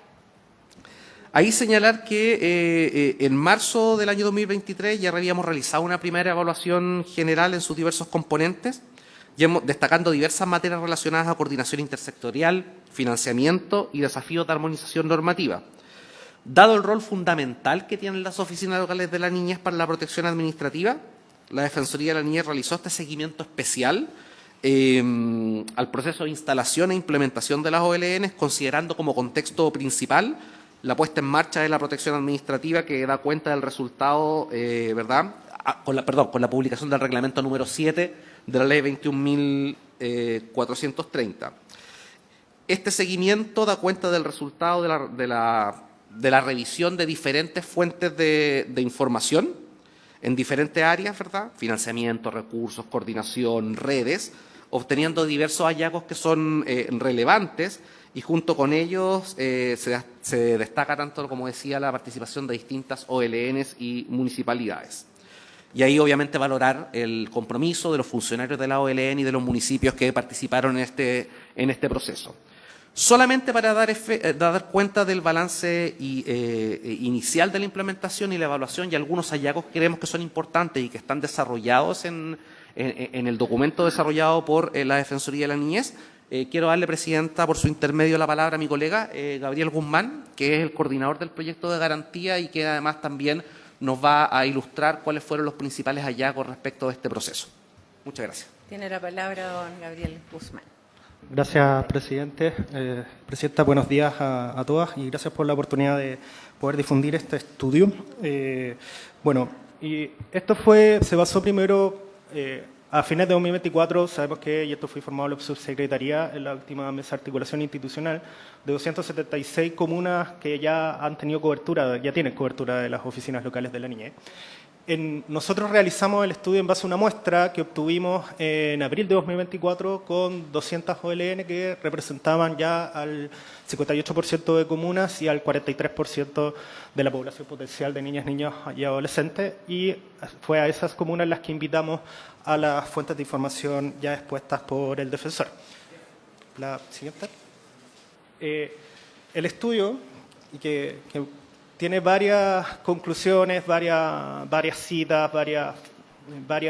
Ahí señalar que en marzo del año 2023 ya habíamos realizado una primera evaluación general en sus diversos componentes, destacando diversas materias relacionadas a coordinación intersectorial, financiamiento y desafíos de armonización normativa. Dado el rol fundamental que tienen las oficinas locales de la niñez para la protección administrativa, la Defensoría de la Niñez realizó este seguimiento especial al proceso de instalación e implementación de las OLN, considerando como contexto principal la puesta en marcha de la protección administrativa, que da cuenta del resultado, con la publicación del reglamento número 7 de la ley 21.430. Este seguimiento da cuenta del resultado de la revisión de diferentes fuentes de información en diferentes áreas, ¿verdad? Financiamiento, recursos, coordinación, redes, obteniendo diversos hallazgos que son relevantes, y junto con ellos se destaca tanto, como decía, la participación de distintas OLNs y municipalidades. Y ahí, obviamente, valorar el compromiso de los funcionarios de la OLN y de los municipios que participaron en este proceso. Solamente para dar cuenta del balance inicial de la implementación y la evaluación, y algunos hallazgos que creemos que son importantes y que están desarrollados en el documento desarrollado por la Defensoría de la Niñez, quiero darle, Presidenta, por su intermedio la palabra a mi colega Gabriel Guzmán, que es el coordinador del proyecto de garantía y que además también nos va a ilustrar cuáles fueron los principales hallazgos respecto de este proceso. Muchas gracias. Tiene la palabra don Gabriel Guzmán. Gracias, presidente. Presidenta, buenos días a todas y gracias por la oportunidad de poder difundir este estudio. Y esto se basó primero a fines de 2024. Sabemos que, y esto fue informado a la subsecretaría en la última mesa de articulación institucional, de 276 comunas que ya han tenido cobertura, ya tienen cobertura de las oficinas locales de la niñez. Nosotros realizamos el estudio en base a una muestra que obtuvimos en abril de 2024 con 200 OLN que representaban ya al 58% de comunas y al 43% de la población potencial de niñas, niños y adolescentes, y fue a esas comunas las que invitamos a las fuentes de información ya expuestas por el defensor. La siguiente. El estudio, que tiene varias conclusiones, varias citas, varios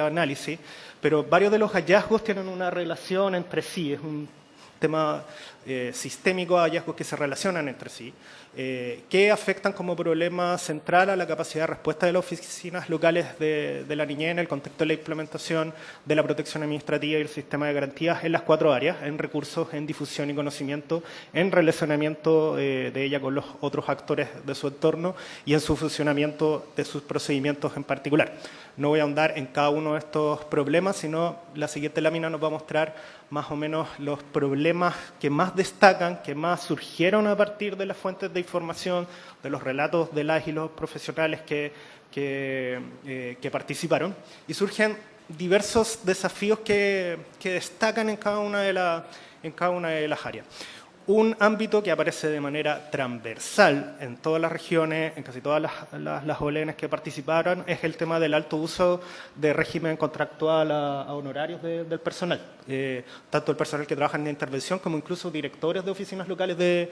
análisis, pero varios de los hallazgos tienen una relación entre sí. Es tema sistémico, hallazgos que se relacionan entre sí, que afectan como problema central a la capacidad de respuesta de las oficinas locales de la niñez en el contexto de la implementación de la protección administrativa y el sistema de garantías en las 4 áreas, en recursos, en difusión y conocimiento, en relacionamiento de ella con los otros actores de su entorno y en su funcionamiento de sus procedimientos en particular. No voy a ahondar en cada uno de estos problemas, sino la siguiente lámina nos va a mostrar más o menos los problemas que más destacan, que más surgieron a partir de las fuentes de información, de los relatos de las y los profesionales que participaron. Y surgen diversos desafíos que destacan en cada una de las áreas. Un ámbito que aparece de manera transversal en todas las regiones, en casi todas las OLNs que participaron, es el tema del alto uso de régimen contractual a honorarios del personal, tanto el personal que trabaja en la intervención como incluso directores de oficinas locales de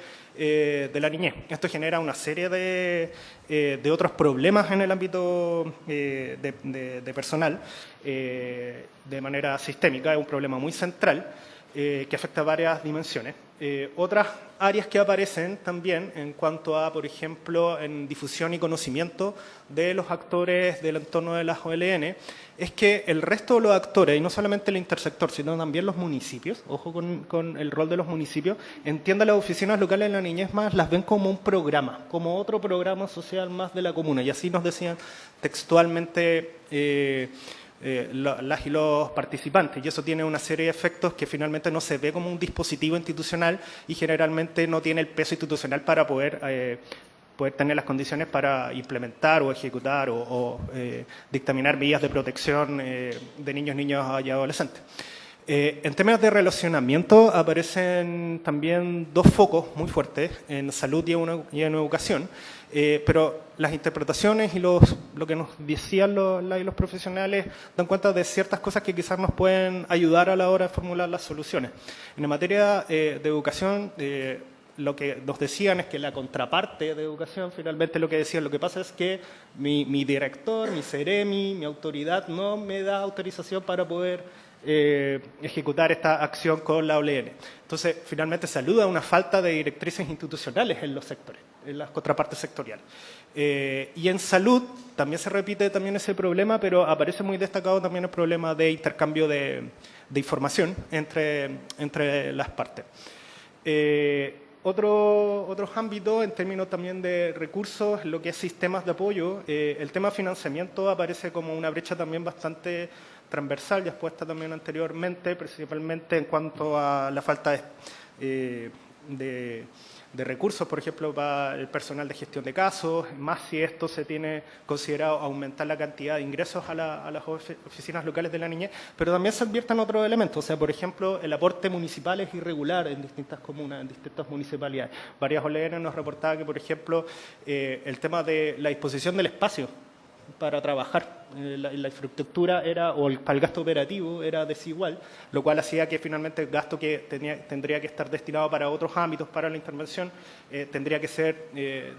la niñez. Esto genera una serie de otros problemas en el ámbito de personal de manera sistémica, es un problema muy central que afecta a varias dimensiones. Otras áreas que aparecen también en cuanto a, por ejemplo, en difusión y conocimiento de los actores del entorno de las OLN, es que el resto de los actores, y no solamente el intersector, sino también los municipios, ojo con el rol de los municipios, entiendan las oficinas locales de la niñez más, las ven como un programa, como otro programa social más de la comuna, y así nos decían textualmente las y los participantes, y eso tiene una serie de efectos que finalmente no se ve como un dispositivo institucional y generalmente no tiene el peso institucional para poder tener las condiciones para implementar o ejecutar o dictaminar medidas de protección de niños y adolescentes. En temas de relacionamiento aparecen también dos focos muy fuertes, en salud y en educación, pero las interpretaciones y lo que nos decían los profesionales dan cuenta de ciertas cosas que quizás nos pueden ayudar a la hora de formular las soluciones. En la materia de educación, lo que nos decían es que la contraparte de educación, finalmente lo que decían, lo que pasa es que mi director, mi CEREMI, mi autoridad no me da autorización para poder ejecutar esta acción con la OLN. Entonces, finalmente se alude a una falta de directrices institucionales en los sectores, en las contrapartes sectoriales. Y en salud también se repite también ese problema, pero aparece muy destacado también el problema de intercambio de información entre las partes. Otros ámbitos, en términos también de recursos, lo que es sistemas de apoyo, el tema financiamiento aparece como una brecha también bastante transversal, ya expuesta también anteriormente, principalmente en cuanto a la falta de recursos, por ejemplo, para el personal de gestión de casos, más si esto se tiene considerado aumentar la cantidad de ingresos a las oficinas locales de la niñez, pero también se advierten otros elementos, o sea, por ejemplo, el aporte municipal es irregular en distintas comunas, en distintas municipalidades. Varias OLN nos reportaban que, por ejemplo, el tema de la disposición del espacio para trabajar, la infraestructura para el gasto operativo era desigual, lo cual hacía que finalmente el gasto que tendría que estar destinado para otros ámbitos, para la intervención, tendría que ser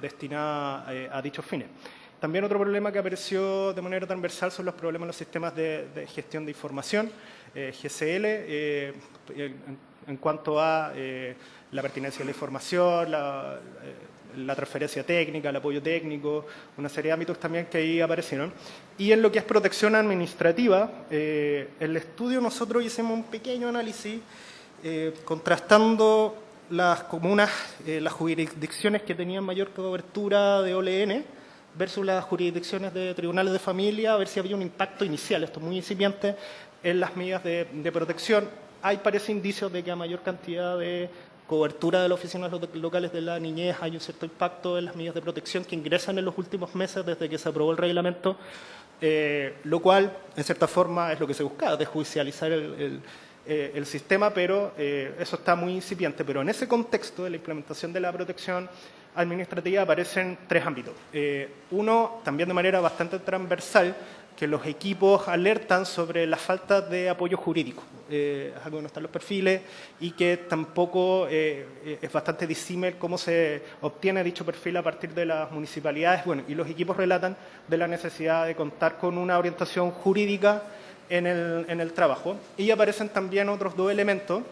destinada a dichos fines. También otro problema que apareció de manera transversal son los problemas en los sistemas de gestión de información, GSL, en cuanto a la pertinencia de la información, la transferencia técnica, el apoyo técnico, una serie de ámbitos también que ahí aparecieron. Y en lo que es protección administrativa, en el estudio nosotros hicimos un pequeño análisis contrastando las comunas, las jurisdicciones que tenían mayor cobertura de OLN versus las jurisdicciones de tribunales de familia, a ver si había un impacto inicial, esto es muy incipiente, en las medidas de protección. Hay, parece, indicios de que a mayor cantidad de cobertura de las oficinas locales de la niñez hay un cierto impacto en las medidas de protección que ingresan en los últimos meses desde que se aprobó el reglamento, lo cual, en cierta forma, es lo que se buscaba, desjudicializar el sistema, pero eso está muy incipiente. Pero en ese contexto de la implementación de la protección administrativa aparecen tres ámbitos. Uno, también de manera bastante transversal, que los equipos alertan sobre la falta de apoyo jurídico. Es algo que no está en los perfiles y que tampoco es bastante disímil cómo se obtiene dicho perfil a partir de las municipalidades. Bueno, y los equipos relatan de la necesidad de contar con una orientación jurídica en el trabajo. Y aparecen también otros dos elementos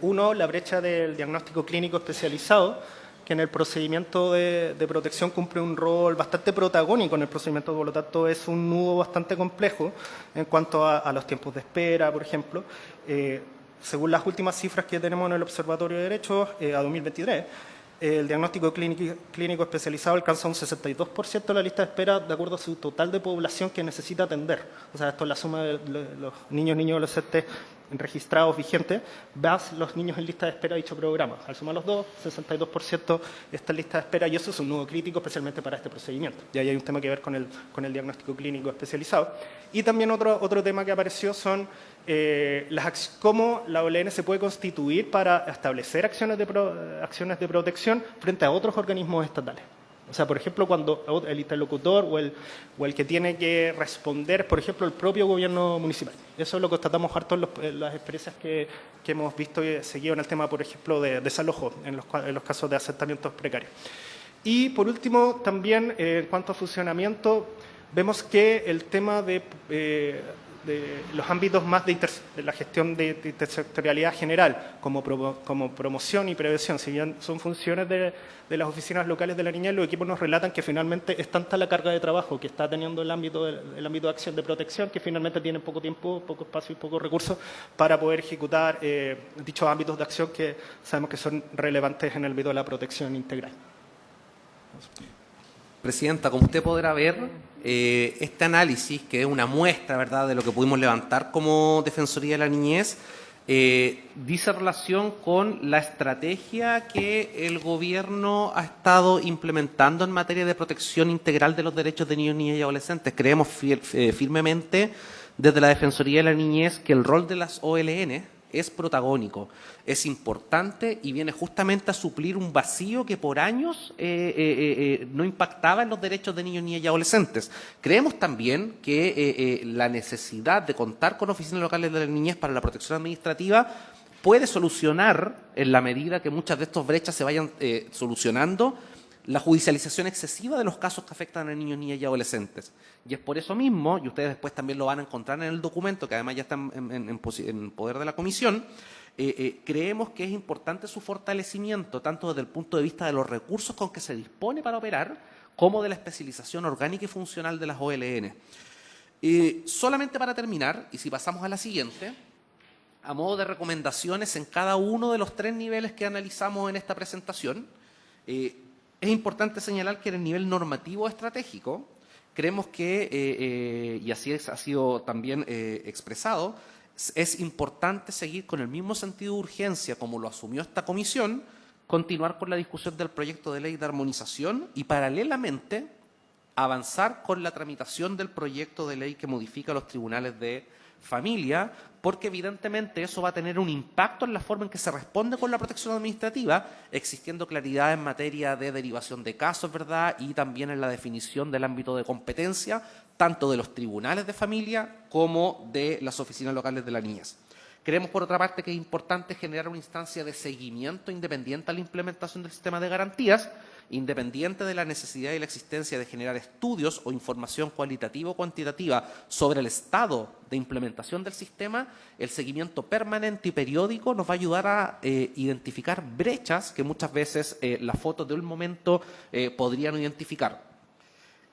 Uno, la brecha del diagnóstico clínico especializado, que en el procedimiento de protección cumple un rol bastante protagónico en el procedimiento, por lo tanto es un nudo bastante complejo en cuanto a los tiempos de espera, por ejemplo. Según las últimas cifras que tenemos en el Observatorio de Derechos, a 2023, el diagnóstico clínico especializado alcanza un 62% de la lista de espera de acuerdo a su total de población que necesita atender. O sea, esto es la suma de los niños y adolescentes registrados vigentes, más los niños en lista de espera de dicho programa. Al sumar los dos, 62% está en lista de espera y eso es un nudo crítico especialmente para este procedimiento. Y ahí hay un tema que ver con el diagnóstico clínico especializado. Y también otro tema que apareció son cómo la OLN se puede constituir para establecer acciones de protección frente a otros organismos estatales. O sea, por ejemplo, cuando el interlocutor o el que tiene que responder, por ejemplo, el propio gobierno municipal. Eso es lo que constatamos harto en las experiencias que hemos visto y seguido en el tema, por ejemplo, de desalojo, en los casos de asentamientos precarios. Y, por último, también, en cuanto a funcionamiento, vemos que el tema de los ámbitos más de la gestión de intersectorialidad general, como promoción y prevención, si bien son funciones de las oficinas locales de la niñez, los equipos nos relatan que finalmente es tanta la carga de trabajo que está teniendo el ámbito de acción de protección que finalmente tienen poco tiempo, poco espacio y pocos recursos para poder ejecutar dichos ámbitos de acción que sabemos que son relevantes en el ámbito de la protección integral. Presidenta, como usted podrá ver, este análisis, que es una muestra, ¿verdad?, de lo que pudimos levantar como Defensoría de la Niñez, dice relación con la estrategia que el Gobierno ha estado implementando en materia de protección integral de los derechos de niños, niñas y adolescentes. Creemos firmemente desde la Defensoría de la Niñez que el rol de las OLN es protagónico, es importante y viene justamente a suplir un vacío que por años no impactaba en los derechos de niños, niñas y adolescentes. Creemos también que la necesidad de contar con oficinas locales de la niñez para la protección administrativa puede solucionar, en la medida que muchas de estas brechas se vayan solucionando, la judicialización excesiva de los casos que afectan a niños, niñas y adolescentes. Y es por eso mismo, y ustedes después también lo van a encontrar en el documento, que además ya está en poder de la Comisión, creemos que es importante su fortalecimiento, tanto desde el punto de vista de los recursos con que se dispone para operar, como de la especialización orgánica y funcional de las OLN. Solamente para terminar, y si pasamos a la siguiente, a modo de recomendaciones en cada uno de los 3 niveles que analizamos en esta presentación, es importante señalar que en el nivel normativo estratégico, creemos que, y así ha sido también expresado, es importante seguir con el mismo sentido de urgencia como lo asumió esta comisión, continuar con la discusión del proyecto de ley de armonización y paralelamente avanzar con la tramitación del proyecto de ley que modifica los tribunales de familia, porque evidentemente eso va a tener un impacto en la forma en que se responde con la protección administrativa, existiendo claridad en materia de derivación de casos, ¿verdad?, y también en la definición del ámbito de competencia, tanto de los tribunales de familia como de las oficinas locales de la niñez. Creemos, por otra parte, que es importante generar una instancia de seguimiento independiente a la implementación del sistema de garantías, independiente de la necesidad y la existencia de generar estudios o información cualitativa o cuantitativa sobre el estado de implementación del sistema. El seguimiento permanente y periódico nos va a ayudar a identificar brechas que muchas veces las fotos de un momento podrían identificar.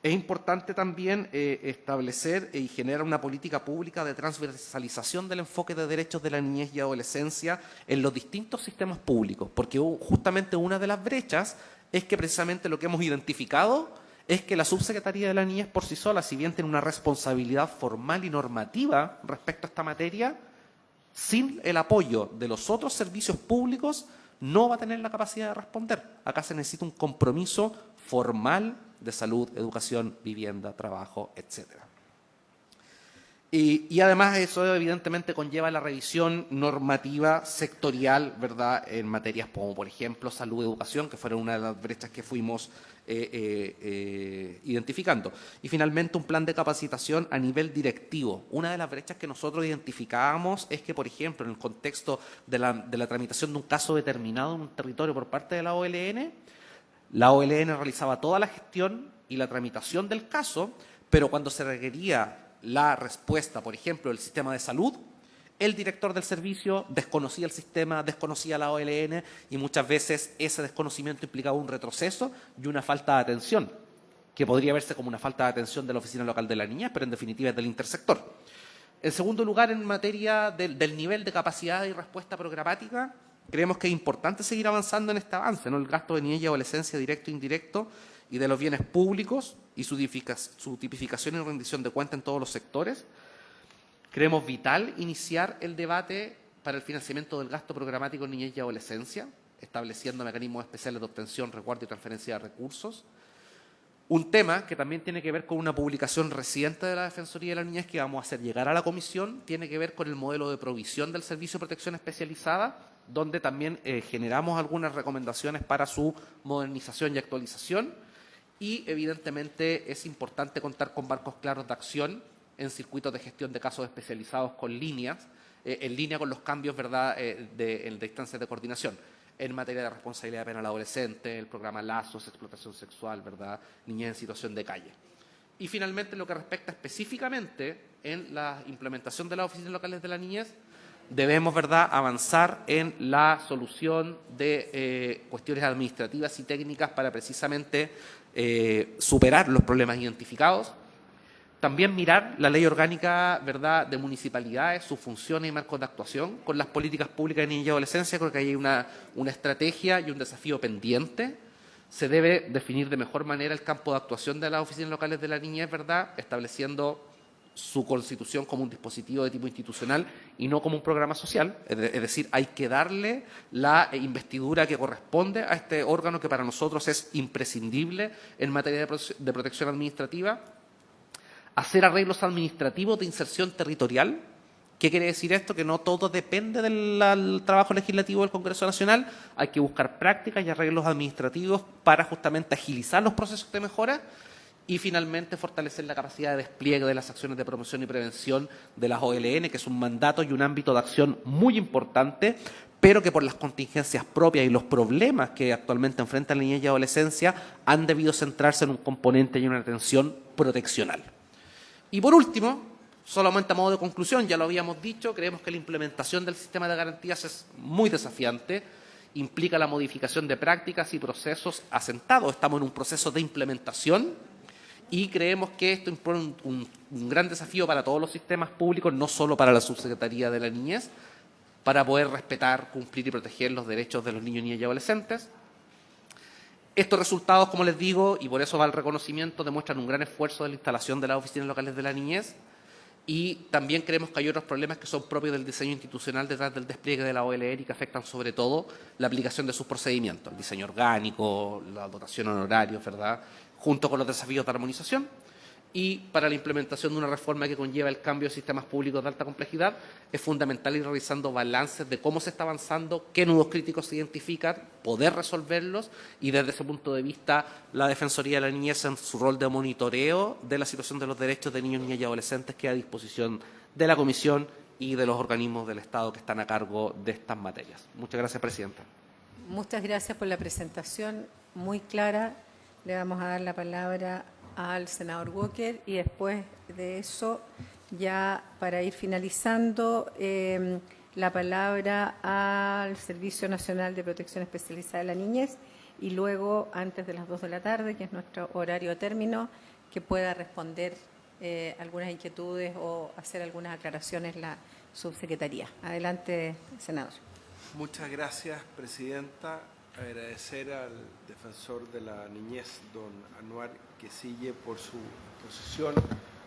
Es importante también establecer y generar una política pública de transversalización del enfoque de derechos de la niñez y adolescencia en los distintos sistemas públicos, porque justamente una de las brechas es que precisamente lo que hemos identificado es que la Subsecretaría de la Niñez por sí sola, si bien tiene una responsabilidad formal y normativa respecto a esta materia, sin el apoyo de los otros servicios públicos no va a tener la capacidad de responder. Acá se necesita un compromiso formal de salud, educación, vivienda, trabajo, etcétera. Y además eso evidentemente conlleva la revisión normativa sectorial, ¿verdad?, en materias como, por ejemplo, salud, educación, que fueron una de las brechas que fuimos identificando. Y finalmente un plan de capacitación a nivel directivo. Una de las brechas que nosotros identificábamos es que, por ejemplo, en el contexto de la tramitación de un caso determinado en un territorio por parte de la OLN realizaba toda la gestión y la tramitación del caso, pero cuando se requería la respuesta, por ejemplo, del sistema de salud, el director del servicio desconocía el sistema, desconocía la OLN y muchas veces ese desconocimiento implicaba un retroceso y una falta de atención, que podría verse como una falta de atención de la Oficina Local de la Niñez, pero en definitiva es del intersector. En segundo lugar, en materia del nivel de capacidad y respuesta programática, creemos que es importante seguir avanzando en este avance, ¿no? El gasto de niñez y adolescencia directo e indirecto y de los bienes públicos y su tipificación y rendición de cuenta en todos los sectores. Creemos vital iniciar el debate para el financiamiento del gasto programático en niñez y adolescencia, estableciendo mecanismos especiales de obtención, resguardo y transferencia de recursos. Un tema que también tiene que ver con una publicación reciente de la Defensoría de la Niñez que vamos a hacer llegar a la Comisión, tiene que ver con el modelo de provisión del Servicio de Protección Especializada, donde también generamos algunas recomendaciones para su modernización y actualización. Y, evidentemente, es importante contar con marcos claros de acción en circuitos de gestión de casos especializados con líneas, en línea con los cambios, ¿verdad?, de instancias de coordinación en materia de responsabilidad penal adolescente, el programa Lazos, explotación sexual, ¿verdad?, niñez en situación de calle. Y, finalmente, lo que respecta específicamente en la implementación de las oficinas locales de la niñez, debemos, ¿verdad?, avanzar en la solución de cuestiones administrativas y técnicas para precisamente superar los problemas identificados. También mirar la ley orgánica, ¿verdad?, de municipalidades, sus funciones y marcos de actuación con las políticas públicas de niñez y adolescencia. Creo que hay una estrategia y un desafío pendiente. Se debe definir de mejor manera el campo de actuación de las oficinas locales de la niñez, ¿verdad?, estableciendo su constitución como un dispositivo de tipo institucional y no como un programa social. Es decir, hay que darle la investidura que corresponde a este órgano que para nosotros es imprescindible en materia de protección administrativa. Hacer arreglos administrativos de inserción territorial. ¿Qué quiere decir esto? Que no todo depende del trabajo legislativo del Congreso Nacional. Hay que buscar prácticas y arreglos administrativos para justamente agilizar los procesos de mejora y, finalmente, fortalecer la capacidad de despliegue de las acciones de promoción y prevención de las OLN, que es un mandato y un ámbito de acción muy importante, pero que por las contingencias propias y los problemas que actualmente enfrenta la niñez y adolescencia han debido centrarse en un componente y una atención proteccional. Y por último, solamente a modo de conclusión, ya lo habíamos dicho, creemos que la implementación del sistema de garantías es muy desafiante, implica la modificación de prácticas y procesos asentados. Estamos en un proceso de implementación y creemos que esto impone un gran desafío para todos los sistemas públicos, no solo para la Subsecretaría de la Niñez, para poder respetar, cumplir y proteger los derechos de los niños, niñas y adolescentes. Estos resultados, como les digo, y por eso va el reconocimiento, demuestran un gran esfuerzo de la instalación de las oficinas locales de la niñez y también creemos que hay otros problemas que son propios del diseño institucional detrás del despliegue de la OLN y que afectan sobre todo la aplicación de sus procedimientos, el diseño orgánico, la dotación honorarios, ¿verdad?, junto con los desafíos de armonización. Y para la implementación de una reforma que conlleva el cambio de sistemas públicos de alta complejidad, es fundamental ir realizando balances de cómo se está avanzando, qué nudos críticos se identifican, poder resolverlos y desde ese punto de vista la Defensoría de la Niñez en su rol de monitoreo de la situación de los derechos de niños, niñas y adolescentes queda a disposición de la Comisión y de los organismos del Estado que están a cargo de estas materias. Muchas gracias, Presidenta. Muchas gracias por la presentación muy clara. Le vamos a dar la palabra al senador Walker y después de eso, ya para ir finalizando, la palabra al Servicio Nacional de Protección Especializada de la Niñez y luego, antes de las 2 de la tarde, que es nuestro horario de término, que pueda responder algunas inquietudes o hacer algunas aclaraciones la subsecretaría. Adelante, senador. Muchas gracias, Presidenta. Agradecer al defensor de la niñez, don Anuar Quesille, por su exposición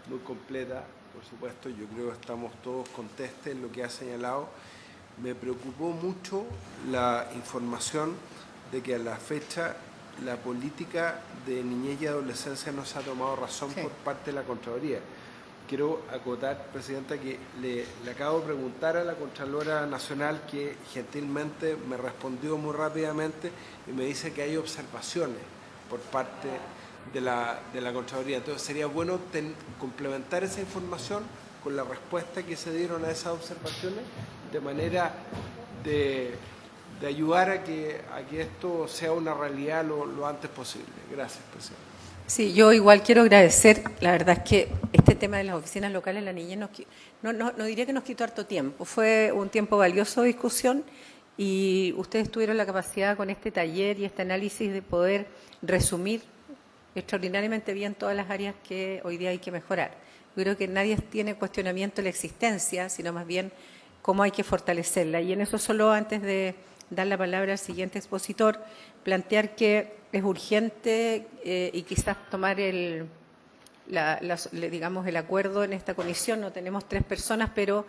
muy completa. Por supuesto, yo creo que estamos todos contestes en lo que ha señalado. Me preocupó mucho la información de que a la fecha la política de niñez y adolescencia no se ha tomado razón por parte de la Contraloría. Quiero acotar, Presidenta, que le acabo de preguntar a la Contralora Nacional, que gentilmente me respondió muy rápidamente y me dice que hay observaciones por parte de la Contraloría. Entonces sería bueno complementar esa información con la respuesta que se dieron a esas observaciones, de manera de ayudar a que esto sea una realidad lo antes posible. Gracias, Presidente. Sí, yo igual quiero agradecer, la verdad es que este tema de las oficinas locales de la niñez no diría que nos quitó harto tiempo, fue un tiempo valioso de discusión y ustedes tuvieron la capacidad con este taller y este análisis de poder resumir extraordinariamente bien todas las áreas que hoy día hay que mejorar. Yo creo que nadie tiene cuestionamiento de la existencia, sino más bien cómo hay que fortalecerla. Y en eso solo antes de dar la palabra al siguiente expositor, plantear que es urgente y quizás tomar digamos, el acuerdo en esta comisión. No tenemos 3 personas, pero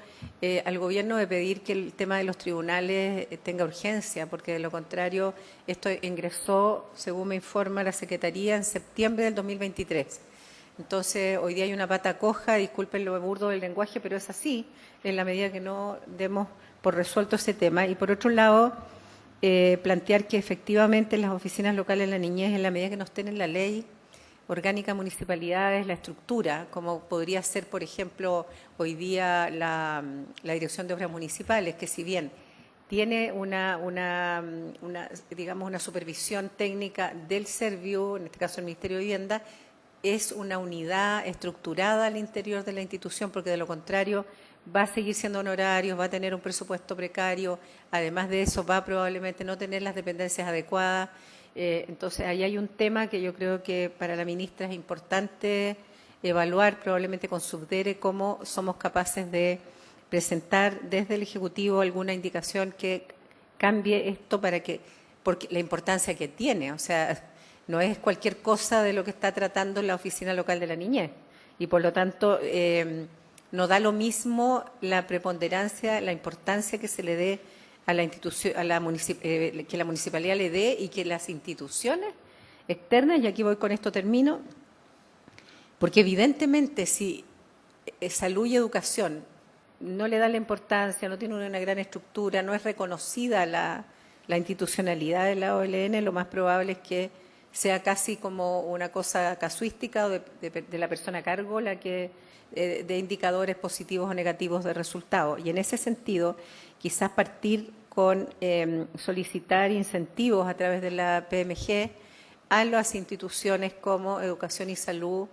al gobierno de pedir que el tema de los tribunales tenga urgencia, porque de lo contrario esto ingresó, según me informa la Secretaría, en septiembre del 2023. Entonces, hoy día hay una pata coja, disculpen lo burdo del lenguaje, pero es así, en la medida que no demos por resuelto ese tema. Y por otro lado, plantear que efectivamente las oficinas locales de la niñez, en la medida que no estén en la ley orgánica de municipalidades, la estructura, como podría ser, por ejemplo, hoy día la Dirección de Obras Municipales, que si bien tiene digamos, una supervisión técnica del Serviu, en este caso el Ministerio de Vivienda, es una unidad estructurada al interior de la institución, porque de lo contrario va a seguir siendo honorarios, va a tener un presupuesto precario, además de eso va a probablemente no tener las dependencias adecuadas. Entonces, ahí hay un tema que yo creo que para la ministra es importante evaluar, probablemente con Subdere, cómo somos capaces de presentar desde el Ejecutivo alguna indicación que cambie esto porque la importancia que tiene, o sea, no es cualquier cosa de lo que está tratando la Oficina Local de la Niñez. Y por lo tanto, no da lo mismo la preponderancia, la importancia que se le dé a la institución, que la municipalidad le dé y que las instituciones externas, y aquí voy con esto termino, porque evidentemente si salud y educación no le da la importancia, no tiene una gran estructura, no es reconocida la institucionalidad de la OLN, lo más probable es que sea casi como una cosa casuística o de la persona a cargo la que de indicadores positivos o negativos de resultados. Y en ese sentido, quizás partir con solicitar incentivos a través de la PMG a las instituciones como Educación y Salud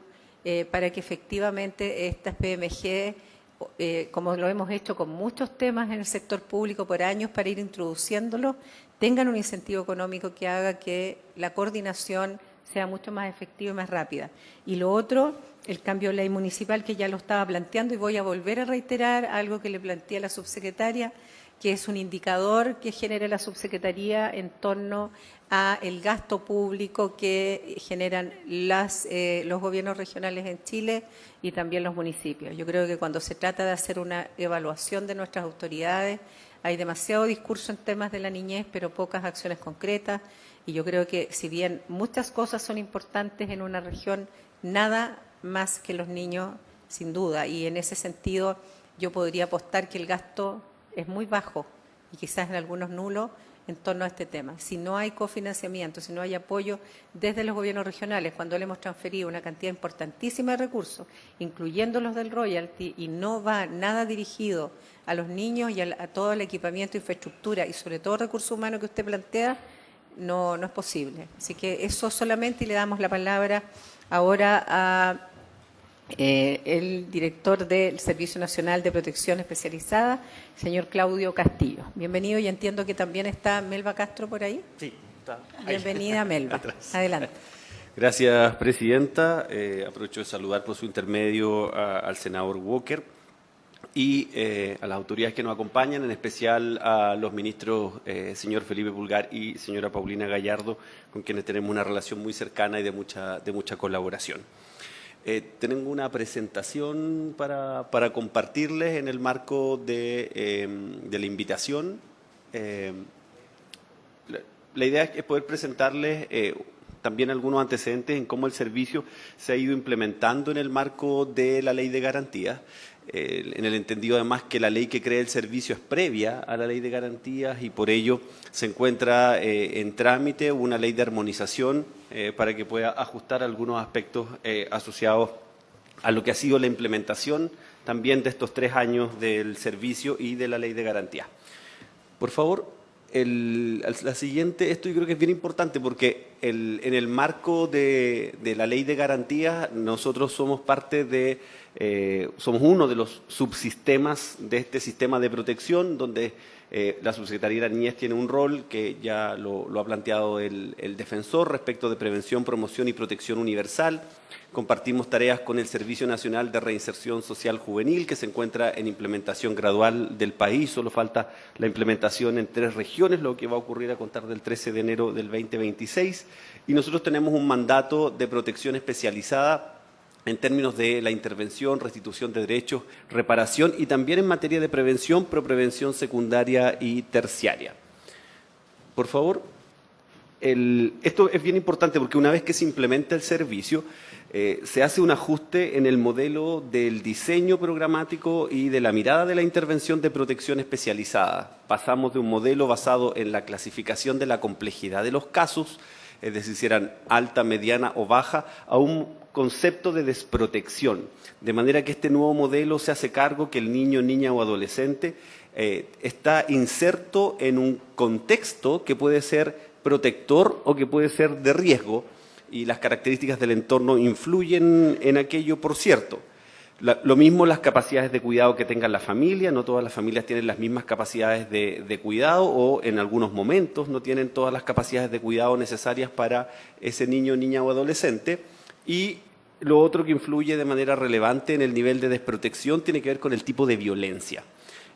para que efectivamente estas PMG, como lo hemos hecho con muchos temas en el sector público por años para ir introduciéndolos, tengan un incentivo económico que haga que la coordinación sea mucho más efectiva y más rápida. Y lo otro, el cambio de ley municipal, que ya lo estaba planteando, y voy a volver a reiterar algo que le planteé a la subsecretaria, que es un indicador que genera la subsecretaría en torno a el gasto público que generan los gobiernos regionales en Chile y también los municipios. Yo creo que cuando se trata de hacer una evaluación de nuestras autoridades, hay demasiado discurso en temas de la niñez, pero pocas acciones concretas. Y yo creo que si bien muchas cosas son importantes en una región, nada más que los niños, sin duda. Y en ese sentido yo podría apostar que el gasto es muy bajo y quizás en algunos nulos en torno a este tema. Si no hay cofinanciamiento, si no hay apoyo desde los gobiernos regionales, cuando le hemos transferido una cantidad importantísima de recursos, incluyendo los del royalty, y no va nada dirigido a los niños y a todo el equipamiento, infraestructura y sobre todo recursos humanos que usted plantea, no es posible. Así que eso solamente, y le damos la palabra ahora a el director del Servicio Nacional de Protección Especializada, señor Claudio Castillo. Bienvenido, y entiendo que también está Melba Castro por ahí. Sí, está. Bienvenida, Melba. Atrás. Adelante. Gracias, presidenta. Aprovecho de saludar por su intermedio al senador Walker y a las autoridades que nos acompañan, en especial a los ministros señor Felipe Pulgar y señora Paulina Gallardo, con quienes tenemos una relación muy cercana y de mucha colaboración. Tengo una presentación para compartirles en el marco de la invitación. La idea es poder presentarles también algunos antecedentes en cómo el servicio se ha ido implementando en el marco de la ley de garantías, en el entendido además que la ley que crea el servicio es previa a la ley de garantías y por ello se encuentra en trámite una ley de armonización para que pueda ajustar algunos aspectos asociados a lo que ha sido la implementación también de estos 3 años del servicio y de la ley de garantías. Por favor, La siguiente, esto yo creo que es bien importante porque en el marco de la ley de garantías nosotros somos somos uno de los subsistemas de este sistema de protección donde la Subsecretaría de la Niñez tiene un rol que ya lo ha planteado el defensor respecto de prevención, promoción y protección universal. Compartimos tareas con el Servicio Nacional de Reinserción Social Juvenil, que se encuentra en implementación gradual del país. Solo falta la implementación en 3 regiones, lo que va a ocurrir a contar del 13 de enero del 2026. Y nosotros tenemos un mandato de protección especializada en términos de la intervención, restitución de derechos, reparación y también en materia de prevención, prevención secundaria y terciaria. Por favor. Esto es bien importante porque una vez que se implementa el servicio, se hace un ajuste en el modelo del diseño programático y de la mirada de la intervención de protección especializada. Pasamos de un modelo basado en la clasificación de la complejidad de los casos, es decir, si eran alta, mediana o baja, a un concepto de desprotección. De manera que este nuevo modelo se hace cargo que el niño, niña o adolescente está inserto en un contexto que puede ser protector o que puede ser de riesgo, y las características del entorno influyen en aquello, por cierto. Lo mismo las capacidades de cuidado que tenga la familia, no todas las familias tienen las mismas capacidades de cuidado o en algunos momentos no tienen todas las capacidades de cuidado necesarias para ese niño, niña o adolescente. Y lo otro que influye de manera relevante en el nivel de desprotección tiene que ver con el tipo de violencia.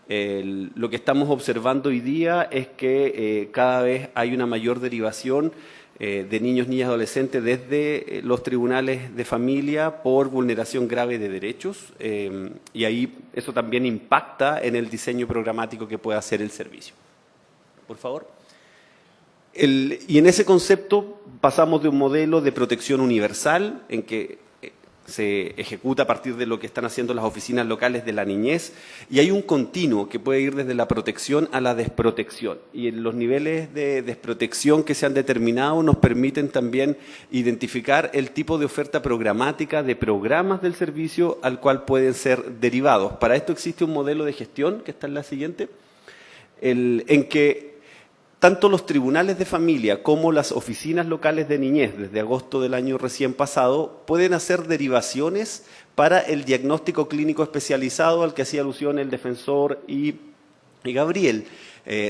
Lo que estamos observando hoy día es que cada vez hay una mayor derivación de niños, niñas, adolescentes desde los tribunales de familia por vulneración grave de derechos y ahí eso también impacta en el diseño programático que puede hacer el servicio. Por favor. Y en ese concepto pasamos de un modelo de protección universal en que se ejecuta a partir de lo que están haciendo las oficinas locales de la niñez, y hay un continuo que puede ir desde la protección a la desprotección. Y en los niveles de desprotección que se han determinado nos permiten también identificar el tipo de oferta programática de programas del servicio al cual pueden ser derivados. Para esto existe un modelo de gestión, que está en la siguiente, en que tanto los tribunales de familia como las oficinas locales de niñez, desde agosto del año recién pasado, pueden hacer derivaciones para el diagnóstico clínico especializado al que hacía alusión el defensor y Gabriel,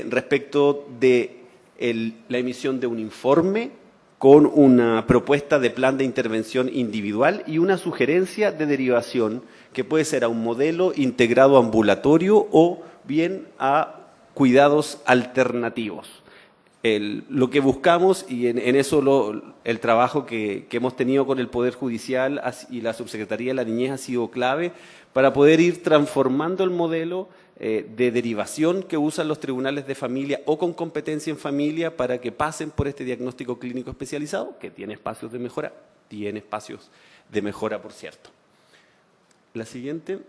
respecto de la emisión de un informe con una propuesta de plan de intervención individual y una sugerencia de derivación que puede ser a un modelo integrado ambulatorio o bien a cuidados alternativos. Lo que buscamos, y en eso el trabajo que hemos tenido con el Poder Judicial y la Subsecretaría de la Niñez ha sido clave para poder ir transformando el modelo de derivación que usan los tribunales de familia o con competencia en familia para que pasen por este diagnóstico clínico especializado, que tiene espacios de mejora, por cierto. La siguiente.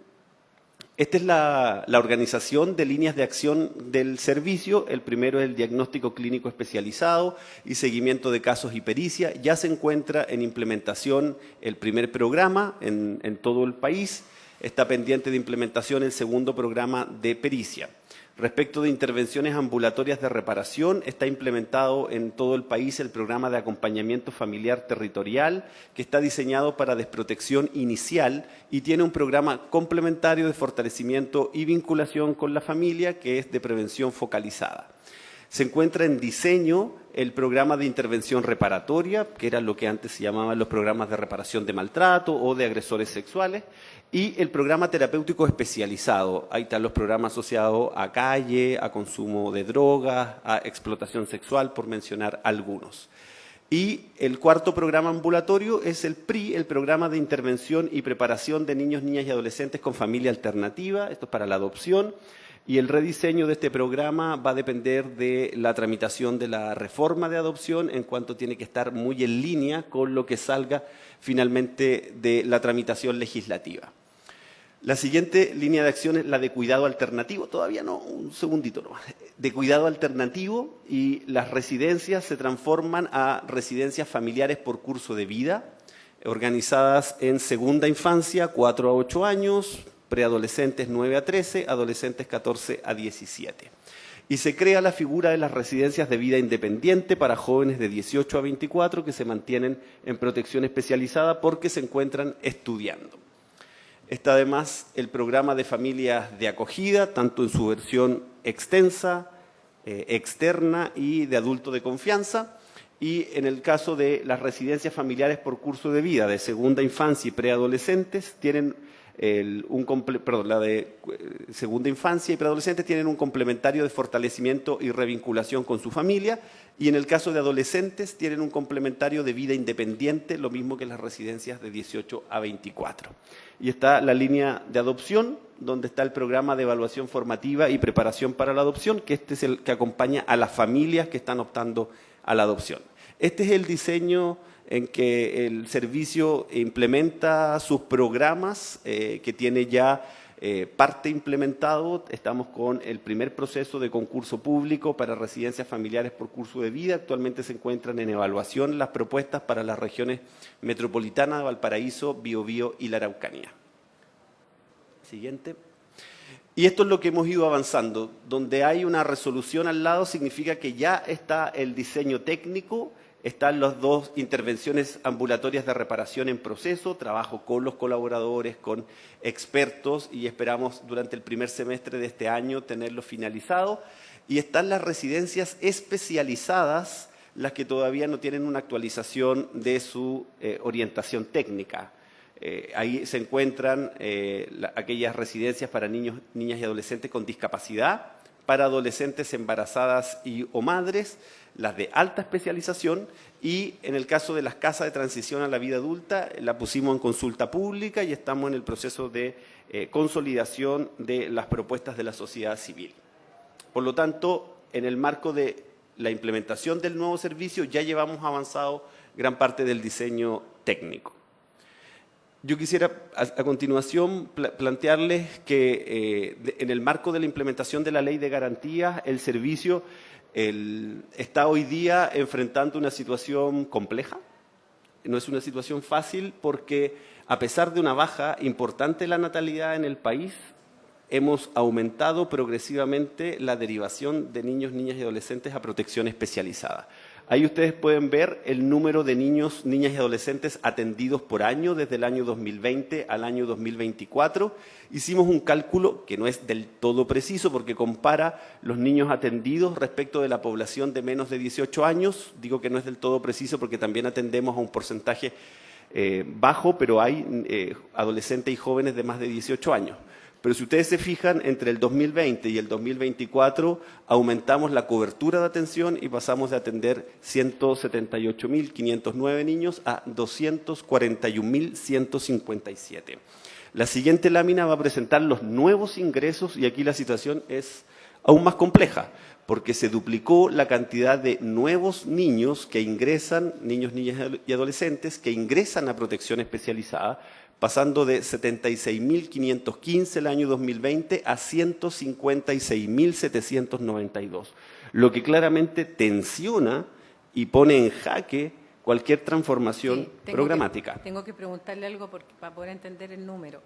Esta es la organización de líneas de acción del servicio. El primero es el diagnóstico clínico especializado y seguimiento de casos y pericia. Ya se encuentra en implementación el primer programa en todo el país. Está pendiente de implementación el segundo programa de pericia. Respecto de intervenciones ambulatorias de reparación, está implementado en todo el país el programa de acompañamiento familiar territorial, que está diseñado para desprotección inicial y tiene un programa complementario de fortalecimiento y vinculación con la familia, que es de prevención focalizada. Se encuentra en diseño el programa de intervención reparatoria, que era lo que antes se llamaban los programas de reparación de maltrato o de agresores sexuales, y el programa terapéutico especializado. Ahí están los programas asociados a calle, a consumo de drogas, a explotación sexual, por mencionar algunos. Y el cuarto programa ambulatorio es el PRI, el Programa de Intervención y Preparación de Niños, Niñas y Adolescentes con Familia Alternativa. Esto es para la adopción. Y el rediseño de este programa va a depender de la tramitación de la reforma de adopción, en cuanto tiene que estar muy en línea con lo que salga finalmente de la tramitación legislativa. La siguiente línea de acción es la de cuidado alternativo, todavía no, un segundito nomás, de cuidado alternativo, y las residencias se transforman a residencias familiares por curso de vida, organizadas en segunda infancia, 4 a 8 años, preadolescentes 9 a 13, adolescentes 14 a 17. y se crea la figura de las residencias de vida independiente para jóvenes de 18 a 24 que se mantienen en protección especializada porque se encuentran estudiando. Está además el programa de familias de acogida, tanto en su versión extensa, externa y de adulto de confianza, y en el caso de las residencias familiares por curso de vida de segunda infancia y preadolescentes tienen la de segunda infancia y preadolescentes tienen un complementario de fortalecimiento y revinculación con su familia, y en el caso de adolescentes tienen un complementario de vida independiente, lo mismo que las residencias de 18 a 24. Y está la línea de adopción, donde está el programa de evaluación formativa y preparación para la adopción, que este es el que acompaña a las familias que están optando a la adopción. Este es el diseño en que el servicio implementa sus programas, que tiene ya parte implementado. Estamos con el primer proceso de concurso público para residencias familiares por curso de vida. Actualmente se encuentran en evaluación las propuestas para las regiones metropolitanas de Valparaíso, Biobío y la Araucanía. Siguiente. Y esto es lo que hemos ido avanzando. Donde hay una resolución al lado significa que ya está el diseño técnico, están las dos intervenciones ambulatorias de reparación en proceso, trabajo con los colaboradores, con expertos, y esperamos durante el primer semestre de este año tenerlo finalizado. Y están las residencias especializadas, las que todavía no tienen una actualización de su orientación técnica. Ahí se encuentran aquellas residencias para niños, niñas y adolescentes con discapacidad, para adolescentes embarazadas o madres, las de alta especialización, y en el caso de las casas de transición a la vida adulta, la pusimos en consulta pública y estamos en el proceso de consolidación de las propuestas de la sociedad civil. Por lo tanto, en el marco de la implementación del nuevo servicio ya llevamos avanzado gran parte del diseño técnico. Yo quisiera a continuación plantearles que en el marco de la implementación de la Ley de Garantías, el servicio está hoy día enfrentando una situación compleja. No es una situación fácil porque, a pesar de una baja importante de la natalidad en el país, hemos aumentado progresivamente la derivación de niños, niñas y adolescentes a protección especializada. Ahí ustedes pueden ver el número de niños, niñas y adolescentes atendidos por año desde el año 2020 al año 2024. Hicimos un cálculo que no es del todo preciso porque compara los niños atendidos respecto de la población de menos de 18 años. Digo que no es del todo preciso porque también atendemos a un porcentaje bajo, pero hay adolescentes y jóvenes de más de 18 años. Pero si ustedes se fijan, entre el 2020 y el 2024 aumentamos la cobertura de atención y pasamos de atender 178.509 niños a 241.157. La siguiente lámina va a presentar los nuevos ingresos y aquí la situación es aún más compleja porque se duplicó la cantidad de nuevos niños que ingresan, niños, niñas y adolescentes, que ingresan a protección especializada, pasando de 76.515 el año 2020 a 156.792, lo que claramente tensiona y pone en jaque cualquier transformación programática. Tengo que preguntarle algo para poder entender el número.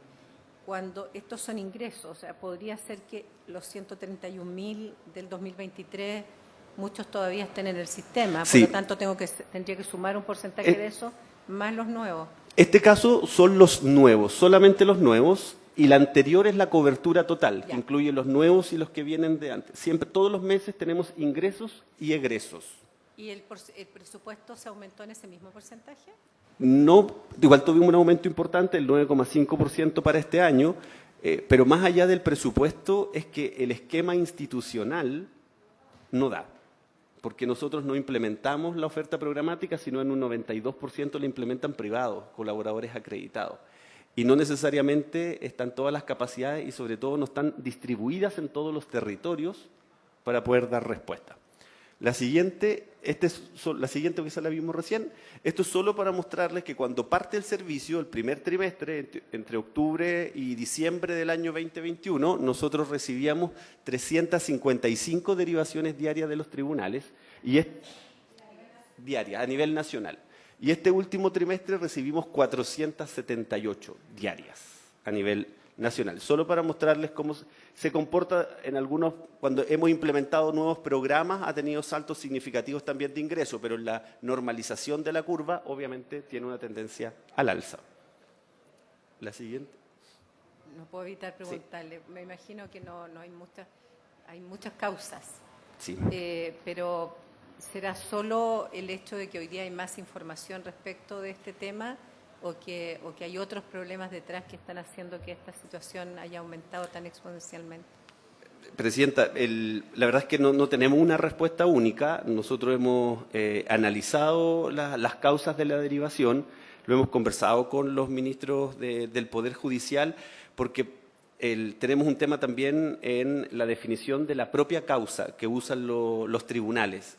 Cuando estos son ingresos, o sea, podría ser que los 131.000 del 2023, muchos todavía estén en el sistema, por lo tanto tendría que sumar un porcentaje de eso más los nuevos. Este caso son los nuevos, solamente los nuevos, y la anterior es la cobertura total, que incluye los nuevos y los que vienen de antes. Siempre, todos los meses tenemos ingresos y egresos. ¿Y el presupuesto se aumentó en ese mismo porcentaje? No, igual tuvimos un aumento importante, el 9,5% para este año, pero más allá del presupuesto es que el esquema institucional no da. Porque nosotros no implementamos la oferta programática, sino en un 92% la implementan privados, colaboradores acreditados. Y no necesariamente están todas las capacidades y sobre todo no están distribuidas en todos los territorios para poder dar respuesta. La siguiente, que quizá la vimos recién, esto es solo para mostrarles que cuando parte el servicio, el primer trimestre, entre octubre y diciembre del año 2021, nosotros recibíamos 355 derivaciones diarias de los tribunales, diarias a nivel nacional. Y este último trimestre recibimos 478 diarias a nivel nacional. Solo para mostrarles cómo se comporta en algunos, cuando hemos implementado nuevos programas, ha tenido saltos significativos también de ingreso, pero la normalización de la curva obviamente tiene una tendencia al alza. La siguiente. No puedo evitar preguntarle. Me imagino que no hay muchas causas. Sí. Pero ¿será solo el hecho de que hoy día hay más información respecto de este tema o que hay otros problemas detrás que están haciendo que esta situación haya aumentado tan exponencialmente? Presidenta, la verdad es que no tenemos una respuesta única. Nosotros hemos analizado las causas de la derivación, lo hemos conversado con los ministros del Poder Judicial, porque tenemos un tema también en la definición de la propia causa que usan los tribunales.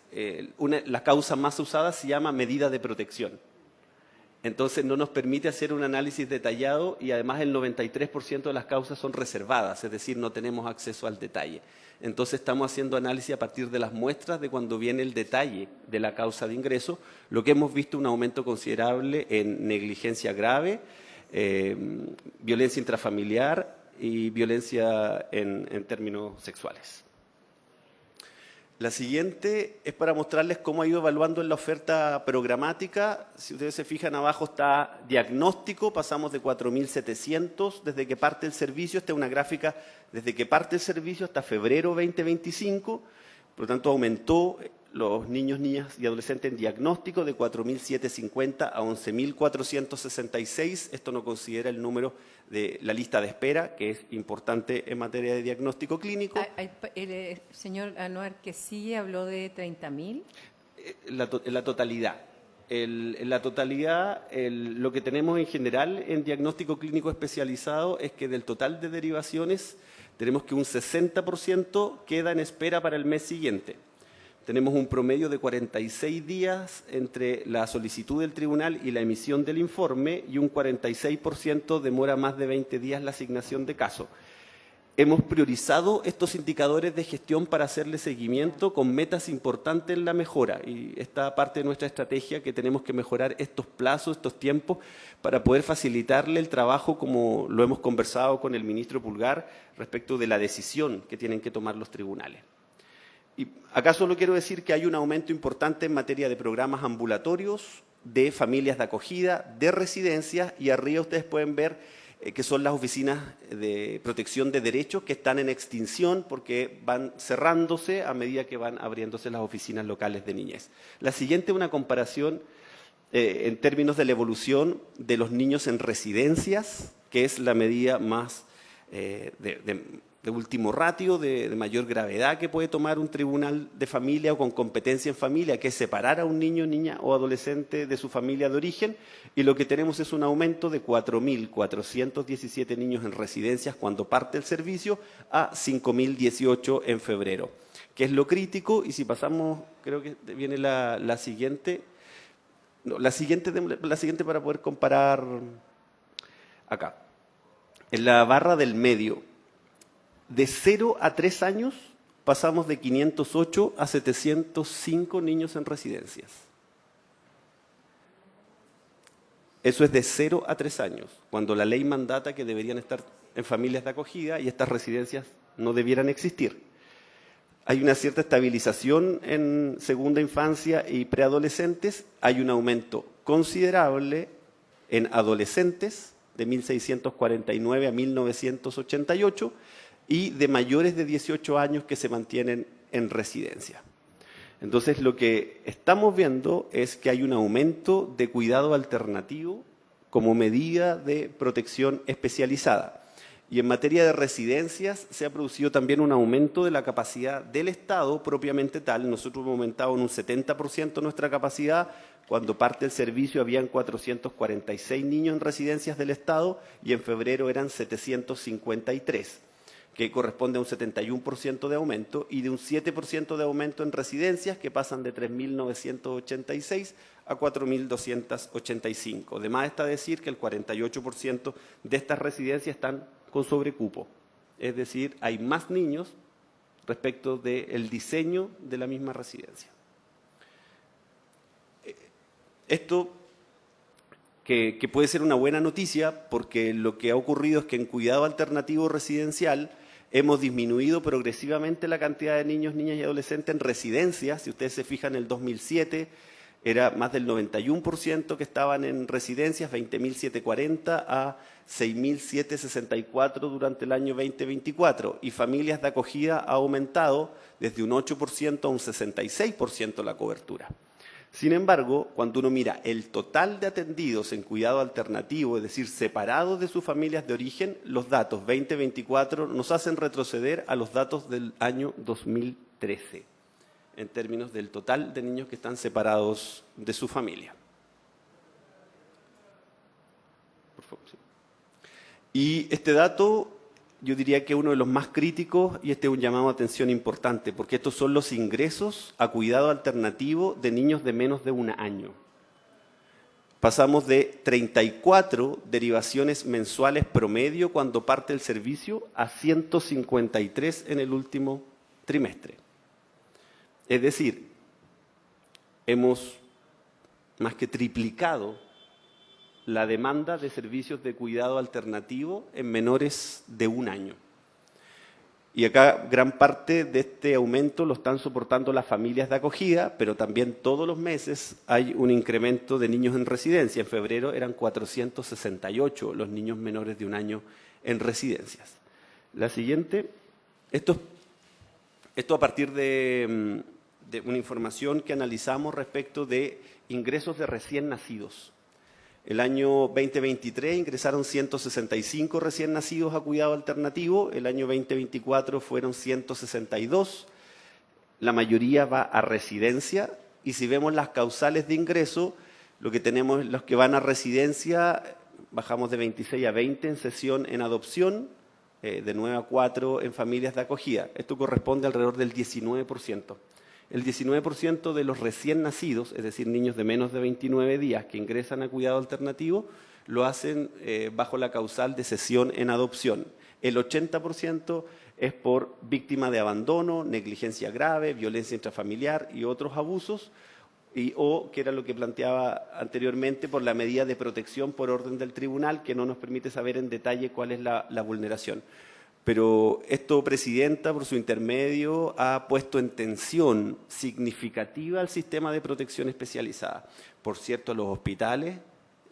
La causa más usada se llama medida de protección. Entonces no nos permite hacer un análisis detallado y además el 93% de las causas son reservadas, es decir, no tenemos acceso al detalle. Entonces estamos haciendo análisis a partir de las muestras de cuando viene el detalle de la causa de ingreso, lo que hemos visto un aumento considerable en negligencia grave, violencia intrafamiliar y violencia en términos sexuales. La siguiente es para mostrarles cómo ha ido evaluando en la oferta programática. Si ustedes se fijan, abajo está diagnóstico, pasamos de 4.700 desde que parte el servicio. Esta es una gráfica desde que parte el servicio hasta febrero 2025. Por lo tanto, aumentó los niños, niñas y adolescentes en diagnóstico de 4.750 a 11.466. Esto no considera el número de la lista de espera, que es importante en materia de diagnóstico clínico. El señor Anuar que sí habló de 30.000. La totalidad. En la totalidad, lo que tenemos en general en diagnóstico clínico especializado es que del total de derivaciones tenemos que un 60% queda en espera para el mes siguiente. Tenemos un promedio de 46 días entre la solicitud del tribunal y la emisión del informe y un 46% demora más de 20 días la asignación de caso. Hemos priorizado estos indicadores de gestión para hacerle seguimiento con metas importantes en la mejora y esta parte de nuestra estrategia que tenemos que mejorar estos plazos, estos tiempos para poder facilitarle el trabajo como lo hemos conversado con el ministro Pulgar respecto de la decisión que tienen que tomar los tribunales. Y acá solo quiero decir que hay un aumento importante en materia de programas ambulatorios, de familias de acogida, de residencias y arriba ustedes pueden ver que son las oficinas de protección de derechos que están en extinción porque van cerrándose a medida que van abriéndose las oficinas locales de niñez. La siguiente es una comparación en términos de la evolución de los niños en residencias, que es la medida más de último ratio, de mayor gravedad que puede tomar un tribunal de familia o con competencia en familia, que es separar a un niño, niña o adolescente de su familia de origen, y lo que tenemos es un aumento de 4.417 niños en residencias cuando parte el servicio a 5.018 en febrero, que es lo crítico. Y si pasamos, creo que viene la siguiente, no, la siguiente para poder comparar acá. En la barra del medio, de 0 a 3 años pasamos de 508 a 705 niños en residencias. Eso es de 0 a 3 años, cuando la ley mandata que deberían estar en familias de acogida y estas residencias no debieran existir. Hay una cierta estabilización en segunda infancia y preadolescentes, hay un aumento considerable en adolescentes de 1.649 a 1.988 y de mayores de 18 años que se mantienen en residencia. Entonces, lo que estamos viendo es que hay un aumento de cuidado alternativo como medida de protección especializada. Y en materia de residencias se ha producido también un aumento de la capacidad del Estado propiamente tal. Nosotros hemos aumentado en un 70% nuestra capacidad. Cuando parte el servicio habían 446 niños en residencias del Estado y en febrero eran 753. Que corresponde a un 71% de aumento y de un 7% de aumento en residencias que pasan de 3.986 a 4.285. Además está decir que el 48% de estas residencias están con sobrecupo, es decir, hay más niños respecto del diseño de la misma residencia. Esto que puede ser una buena noticia, porque lo que ha ocurrido es que en cuidado alternativo residencial hemos disminuido progresivamente la cantidad de niños, niñas y adolescentes en residencias. Si ustedes se fijan, en el 2007 era más del 91% que estaban en residencias, 20.740 a 6.764 durante el año 2024. Y familias de acogida ha aumentado desde un 8% a un 66% la cobertura. Sin embargo, cuando uno mira el total de atendidos en cuidado alternativo, es decir, separados de sus familias de origen, los datos 2024 nos hacen retroceder a los datos del año 2013, en términos del total de niños que están separados de su familia. Por favor, sí. Y este dato, yo diría que es uno de los más críticos, y este es un llamado a atención importante, porque estos son los ingresos a cuidado alternativo de niños de menos de un año. Pasamos de 34 derivaciones mensuales promedio cuando parte el servicio a 153 en el último trimestre. Es decir, hemos más que triplicado la demanda de servicios de cuidado alternativo en menores de un año. Y acá gran parte de este aumento lo están soportando las familias de acogida, pero también todos los meses hay un incremento de niños en residencia. En febrero eran 468 los niños menores de un año en residencias. La siguiente, esto a partir de una información que analizamos respecto de ingresos de recién nacidos. El año 2023 ingresaron 165 recién nacidos a cuidado alternativo, el año 2024 fueron 162, la mayoría va a residencia, y si vemos las causales de ingreso, lo que tenemos, los que van a residencia, bajamos de 26 a 20 en cesión en adopción, de 9 a 4 en familias de acogida. Esto corresponde alrededor del 19%. El 19% de los recién nacidos, es decir, niños de menos de 29 días que ingresan a cuidado alternativo, lo hacen bajo la causal de cesión en adopción. El 80% es por víctima de abandono, negligencia grave, violencia intrafamiliar y otros abusos, o, que era lo que planteaba anteriormente, por la medida de protección por orden del tribunal, que no nos permite saber en detalle cuál es la vulneración. Pero esto, Presidenta, por su intermedio, ha puesto en tensión significativa al sistema de protección especializada. Por cierto, los hospitales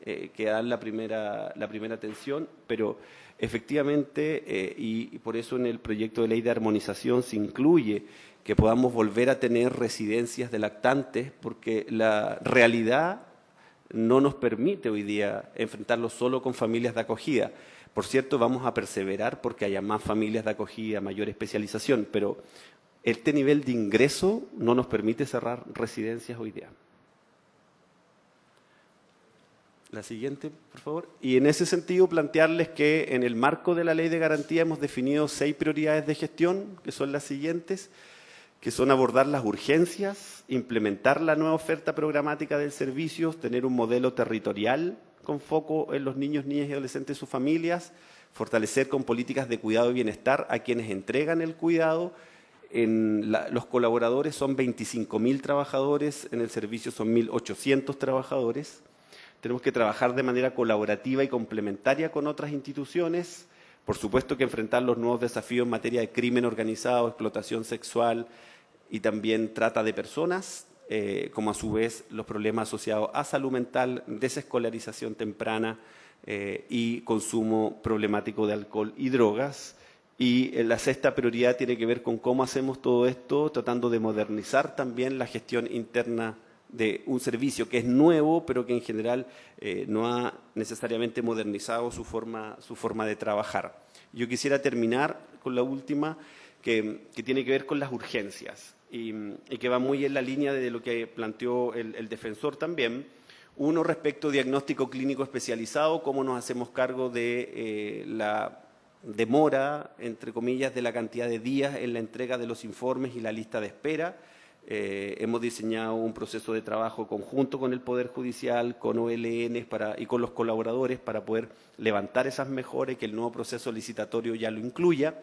que dan la primera atención, pero efectivamente, y por eso en el proyecto de ley de armonización se incluye que podamos volver a tener residencias de lactantes, porque la realidad no nos permite hoy día enfrentarlo solo con familias de acogida. Por cierto, vamos a perseverar porque haya más familias de acogida, mayor especialización, pero este nivel de ingreso no nos permite cerrar residencias hoy día. La siguiente, por favor. Y en ese sentido, plantearles que en el marco de la Ley de Garantía hemos definido 6 prioridades de gestión, que son las siguientes, que son abordar las urgencias, implementar la nueva oferta programática del servicio, tener un modelo territorial con foco en los niños, niñas y adolescentes y sus familias, fortalecer con políticas de cuidado y bienestar a quienes entregan el cuidado. Los colaboradores son 25.000 trabajadores, en el servicio son 1.800 trabajadores. Tenemos que trabajar de manera colaborativa y complementaria con otras instituciones. Por supuesto que enfrentar los nuevos desafíos en materia de crimen organizado, explotación sexual y también trata de personas, como a su vez los problemas asociados a salud mental, desescolarización temprana y consumo problemático de alcohol y drogas. Y la 6ª prioridad tiene que ver con cómo hacemos todo esto, tratando de modernizar también la gestión interna de un servicio que es nuevo, pero que en general no ha necesariamente modernizado su forma de trabajar. Yo quisiera terminar con la última, que tiene que ver con las urgencias y que va muy en la línea de lo que planteó el defensor también. Uno, respecto a diagnóstico clínico especializado, cómo nos hacemos cargo de la demora, entre comillas, de la cantidad de días en la entrega de los informes y la lista de espera. Hemos diseñado un proceso de trabajo conjunto con el Poder Judicial, con OLN y con los colaboradores para poder levantar esas mejoras y que el nuevo proceso licitatorio ya lo incluya.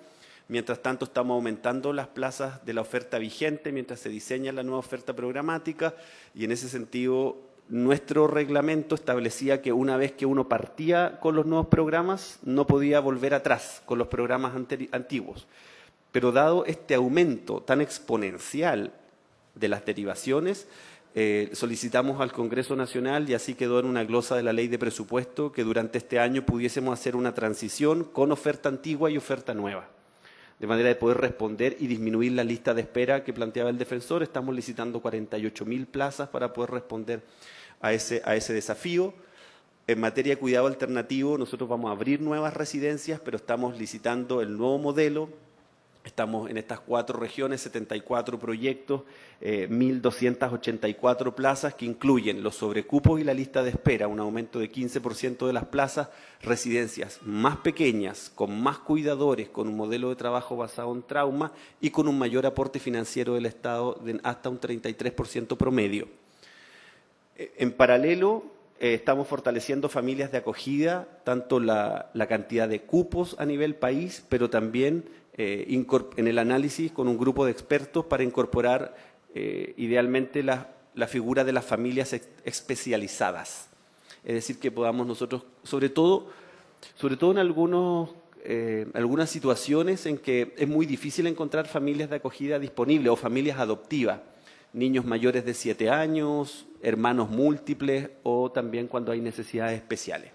Mientras tanto, estamos aumentando las plazas de la oferta vigente mientras se diseña la nueva oferta programática, y en ese sentido nuestro reglamento establecía que una vez que uno partía con los nuevos programas, no podía volver atrás con los programas antiguos. Pero dado este aumento tan exponencial de las derivaciones, solicitamos al Congreso Nacional, y así quedó en una glosa de la Ley de Presupuesto, que durante este año pudiésemos hacer una transición con oferta antigua y oferta nueva, de manera de poder responder y disminuir la lista de espera que planteaba el defensor. Estamos licitando 48.000 plazas para poder responder a ese desafío. En materia de cuidado alternativo, nosotros vamos a abrir nuevas residencias, pero estamos licitando el nuevo modelo. Estamos en estas 4 regiones, 74 proyectos, 1.284 plazas que incluyen los sobrecupos y la lista de espera, un aumento de 15% de las plazas, residencias más pequeñas, con más cuidadores, con un modelo de trabajo basado en trauma y con un mayor aporte financiero del Estado de hasta un 33% promedio. En paralelo, estamos fortaleciendo familias de acogida, tanto la cantidad de cupos a nivel país, pero también en el análisis con un grupo de expertos para incorporar idealmente la figura de las familias especializadas. Es decir, que podamos nosotros, sobre todo en algunas situaciones en que es muy difícil encontrar familias de acogida disponibles o familias adoptivas, niños mayores de 7 años, hermanos múltiples o también cuando hay necesidades especiales.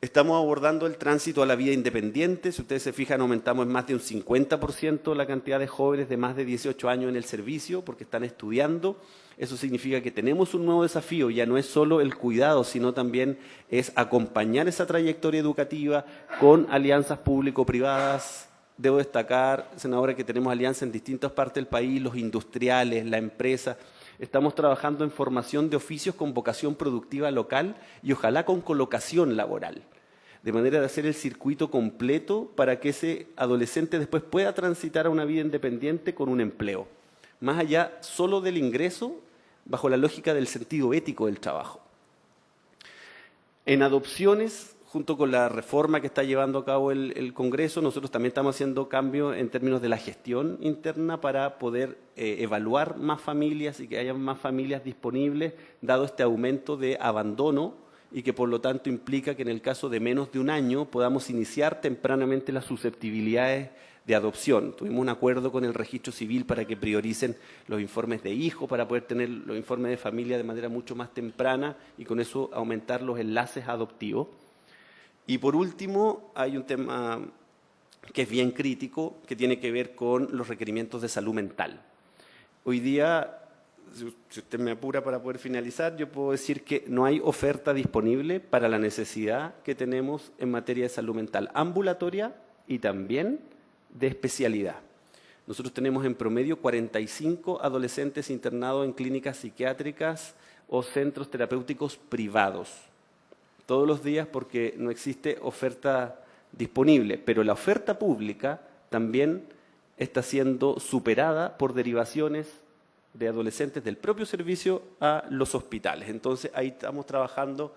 Estamos abordando el tránsito a la vida independiente. Si ustedes se fijan, aumentamos en más de un 50% la cantidad de jóvenes de más de 18 años en el servicio porque están estudiando. Eso significa que tenemos un nuevo desafío. Ya no es solo el cuidado, sino también es acompañar esa trayectoria educativa con alianzas público-privadas. Debo destacar, senadora, que tenemos alianzas en distintas partes del país, los industriales, la empresa. Estamos trabajando en formación de oficios con vocación productiva local y ojalá con colocación laboral, de manera de hacer el circuito completo para que ese adolescente después pueda transitar a una vida independiente con un empleo, más allá solo del ingreso, bajo la lógica del sentido ético del trabajo. En adopciones, junto con la reforma que está llevando a cabo el Congreso, nosotros también estamos haciendo cambios en términos de la gestión interna para poder evaluar más familias y que haya más familias disponibles, dado este aumento de abandono y que por lo tanto implica que en el caso de menos de un año podamos iniciar tempranamente las susceptibilidades de adopción. Tuvimos un acuerdo con el Registro Civil para que prioricen los informes de hijos, para poder tener los informes de familia de manera mucho más temprana y con eso aumentar los enlaces adoptivos. Y por último, hay un tema que es bien crítico, que tiene que ver con los requerimientos de salud mental. Hoy día, si usted me apura para poder finalizar, yo puedo decir que no hay oferta disponible para la necesidad que tenemos en materia de salud mental ambulatoria y también de especialidad. Nosotros tenemos en promedio 45 adolescentes internados en clínicas psiquiátricas o centros terapéuticos privados todos los días porque no existe oferta disponible, pero la oferta pública también está siendo superada por derivaciones de adolescentes del propio servicio a los hospitales. Entonces, ahí estamos trabajando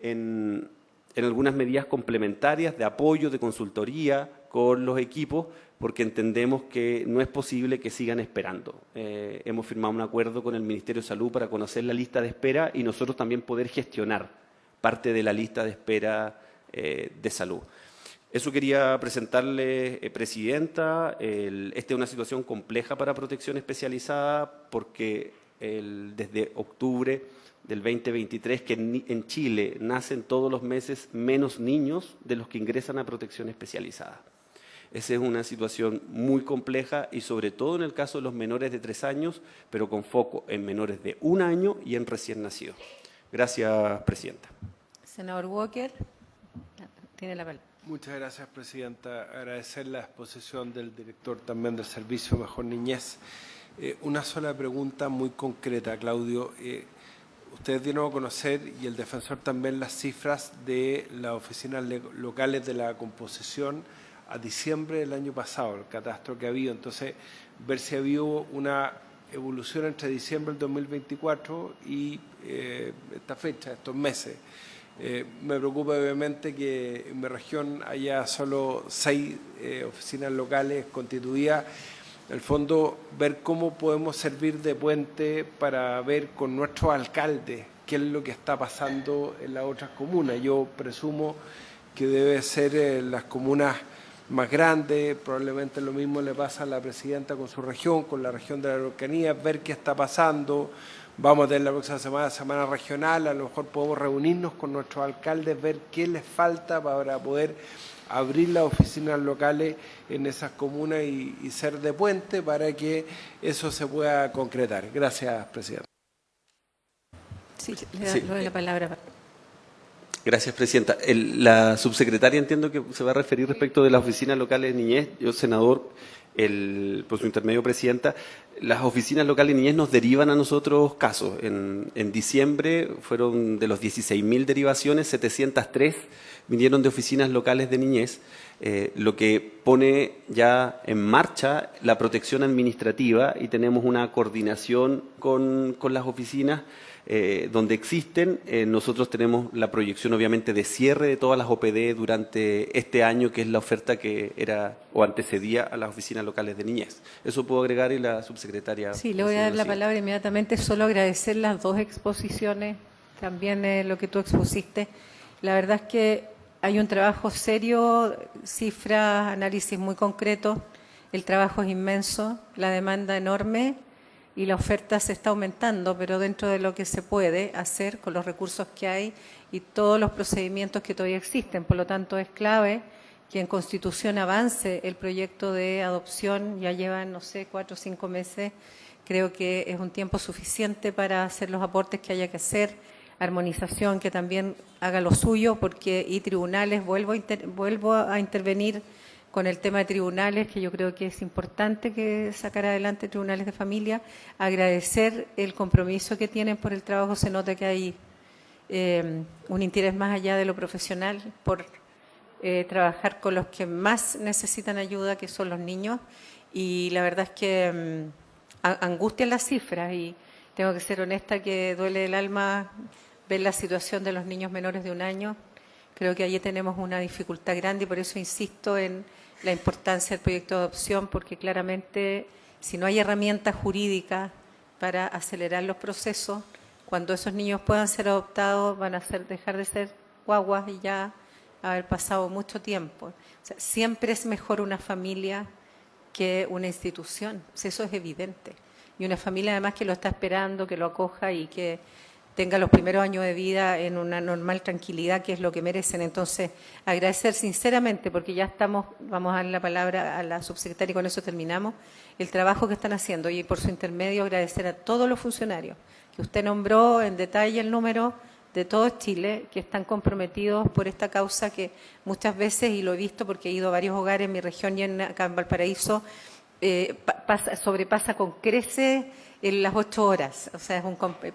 en algunas medidas complementarias de apoyo, de consultoría con los equipos, porque entendemos que no es posible que sigan esperando. Hemos firmado un acuerdo con el Ministerio de Salud para conocer la lista de espera y nosotros también poder gestionar parte de la lista de espera de salud. Eso quería presentarle, Presidenta. Esta es una situación compleja para protección especializada porque desde octubre del 2023 que en Chile nacen todos los meses menos niños de los que ingresan a protección especializada. Esa es una situación muy compleja y sobre todo en el caso de los menores de 3 años, pero con foco en menores de 1 año y en recién nacidos. Gracias, Presidenta. Senador Walker, tiene la palabra. Muchas gracias, Presidenta. Agradecer la exposición del director también del Servicio Mejor Niñez. Una sola pregunta muy concreta, Claudio. Ustedes dieron a conocer, y el defensor también, las cifras de las oficinas locales de la composición a diciembre del año pasado, el catastro que ha habido. Entonces, ver si ha habido una evolución entre diciembre del 2024 y esta fecha, estos meses. Me preocupa obviamente que en mi región haya solo 6 oficinas locales constituidas. En el fondo, ver cómo podemos servir de puente para ver con nuestros alcaldes qué es lo que está pasando en las otras comunas. Yo presumo que debe ser en las comunas más grandes, probablemente lo mismo le pasa a la presidenta con su región, con la región de la Araucanía, ver qué está pasando. Vamos a tener la próxima semana regional, a lo mejor podemos reunirnos con nuestros alcaldes, ver qué les falta para poder abrir las oficinas locales en esas comunas y ser de puente para que eso se pueda concretar. Gracias, presidenta. Sí, le doy la palabra. Gracias, presidenta. La subsecretaria entiendo que se va a referir respecto de las oficinas locales de niñez. Yo, senador, por su intermedio, presidenta, las oficinas locales de niñez nos derivan a nosotros casos. En diciembre fueron de los 16.000 derivaciones, 703 vinieron de oficinas locales de niñez, lo que pone ya en marcha la protección administrativa y tenemos una coordinación con las oficinas donde existen. Nosotros tenemos la proyección obviamente de cierre de todas las OPD durante este año, que es la oferta que era o antecedía a las oficinas locales de niñez. Eso puedo agregar y la subsecretaria. Sí, le voy a dar la palabra inmediatamente. Solo agradecer las dos exposiciones, también lo que tú expusiste. La verdad es que hay un trabajo serio, cifras, análisis muy concretos. El trabajo es inmenso, la demanda enorme y la oferta se está aumentando, pero dentro de lo que se puede hacer con los recursos que hay y todos los procedimientos que todavía existen. Por lo tanto, es clave que en Constitución avance el proyecto de adopción. Ya llevan, no sé, 4 o 5 meses. Creo que es un tiempo suficiente para hacer los aportes que haya que hacer. Armonización que también haga lo suyo, porque y tribunales, vuelvo a intervenir con el tema de tribunales, que yo creo que es importante que sacar adelante tribunales de familia. Agradecer el compromiso que tienen por el trabajo. Se nota que hay un interés más allá de lo profesional por trabajar con los que más necesitan ayuda, que son los niños, y la verdad es que angustian las cifras y tengo que ser honesta que duele el alma ver la situación de los niños menores de 1 año. Creo que allí tenemos una dificultad grande y por eso insisto en la importancia del proyecto de adopción, porque claramente si no hay herramientas jurídicas para acelerar los procesos, cuando esos niños puedan ser adoptados van a dejar de ser guaguas y ya haber pasado mucho tiempo. O sea, siempre es mejor una familia que una institución, eso es evidente. Y una familia además que lo está esperando, que lo acoja y que tenga los primeros años de vida en una normal tranquilidad, que es lo que merecen. Entonces, agradecer sinceramente, porque ya vamos a dar la palabra a la subsecretaria y con eso terminamos, el trabajo que están haciendo. Y por su intermedio agradecer a todos los funcionarios, que usted nombró en detalle el número de todo Chile, que están comprometidos por esta causa que muchas veces, y lo he visto porque he ido a varios hogares en mi región y acá en Valparaíso, sobrepasa con creces en las 8 horas, o sea,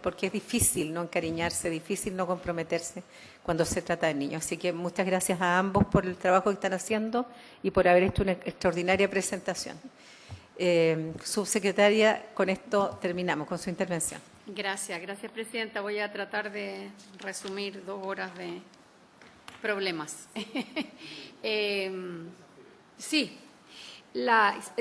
porque es difícil no encariñarse, difícil no comprometerse cuando se trata de niños. Así que muchas gracias a ambos por el trabajo que están haciendo y por haber hecho una extraordinaria presentación. Subsecretaria, con esto terminamos con su intervención. Gracias, presidenta. Voy a tratar de resumir 2 horas de problemas. Sí.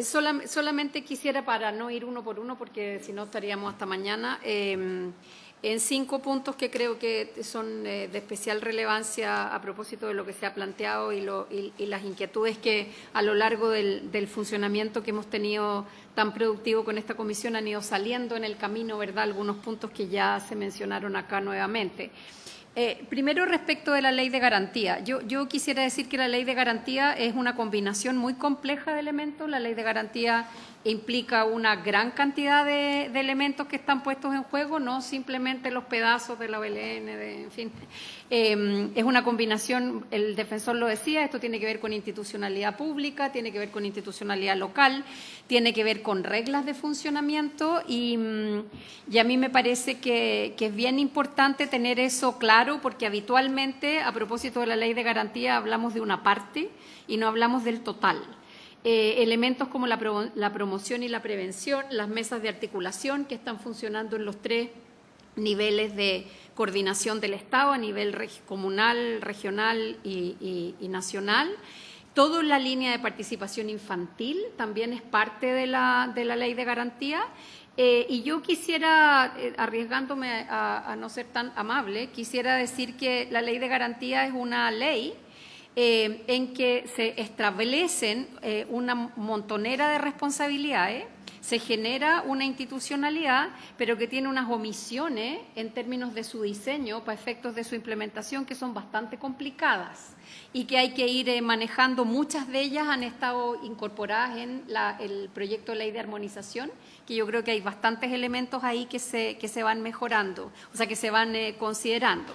Solamente quisiera, para no ir uno por uno, porque si no estaríamos hasta mañana, en 5 puntos que creo que son de especial relevancia a propósito de lo que se ha planteado y las inquietudes que a lo largo del funcionamiento que hemos tenido tan productivo con esta comisión han ido saliendo en el camino, ¿verdad? Algunos puntos que ya se mencionaron acá nuevamente. Primero, respecto de la ley de garantía. Yo quisiera decir que la ley de garantía es una combinación muy compleja de elementos. La ley de garantía implica una gran cantidad de elementos que están puestos en juego, no simplemente los pedazos de la OLN, en fin. Es una combinación, el defensor lo decía, esto tiene que ver con institucionalidad pública, tiene que ver con institucionalidad local, tiene que ver con reglas de funcionamiento y a mí me parece que es bien importante tener eso claro, porque habitualmente, a propósito de la ley de garantía, hablamos de una parte y no hablamos del total. Elementos como la promoción y la prevención, las mesas de articulación que están funcionando en los 3 niveles de coordinación del Estado, a nivel comunal, regional y nacional. Toda la línea de participación infantil también es parte de la ley de garantía. Y yo quisiera, arriesgándome a no ser tan amable, quisiera decir que la ley de garantía es una ley en que se establecen una montonera de responsabilidades, se genera una institucionalidad, pero que tiene unas omisiones en términos de su diseño para efectos de su implementación que son bastante complicadas y que hay que ir manejando. Muchas de ellas han estado incorporadas en el proyecto de ley de armonización, que yo creo que hay bastantes elementos ahí que se van mejorando, o sea, que se van considerando.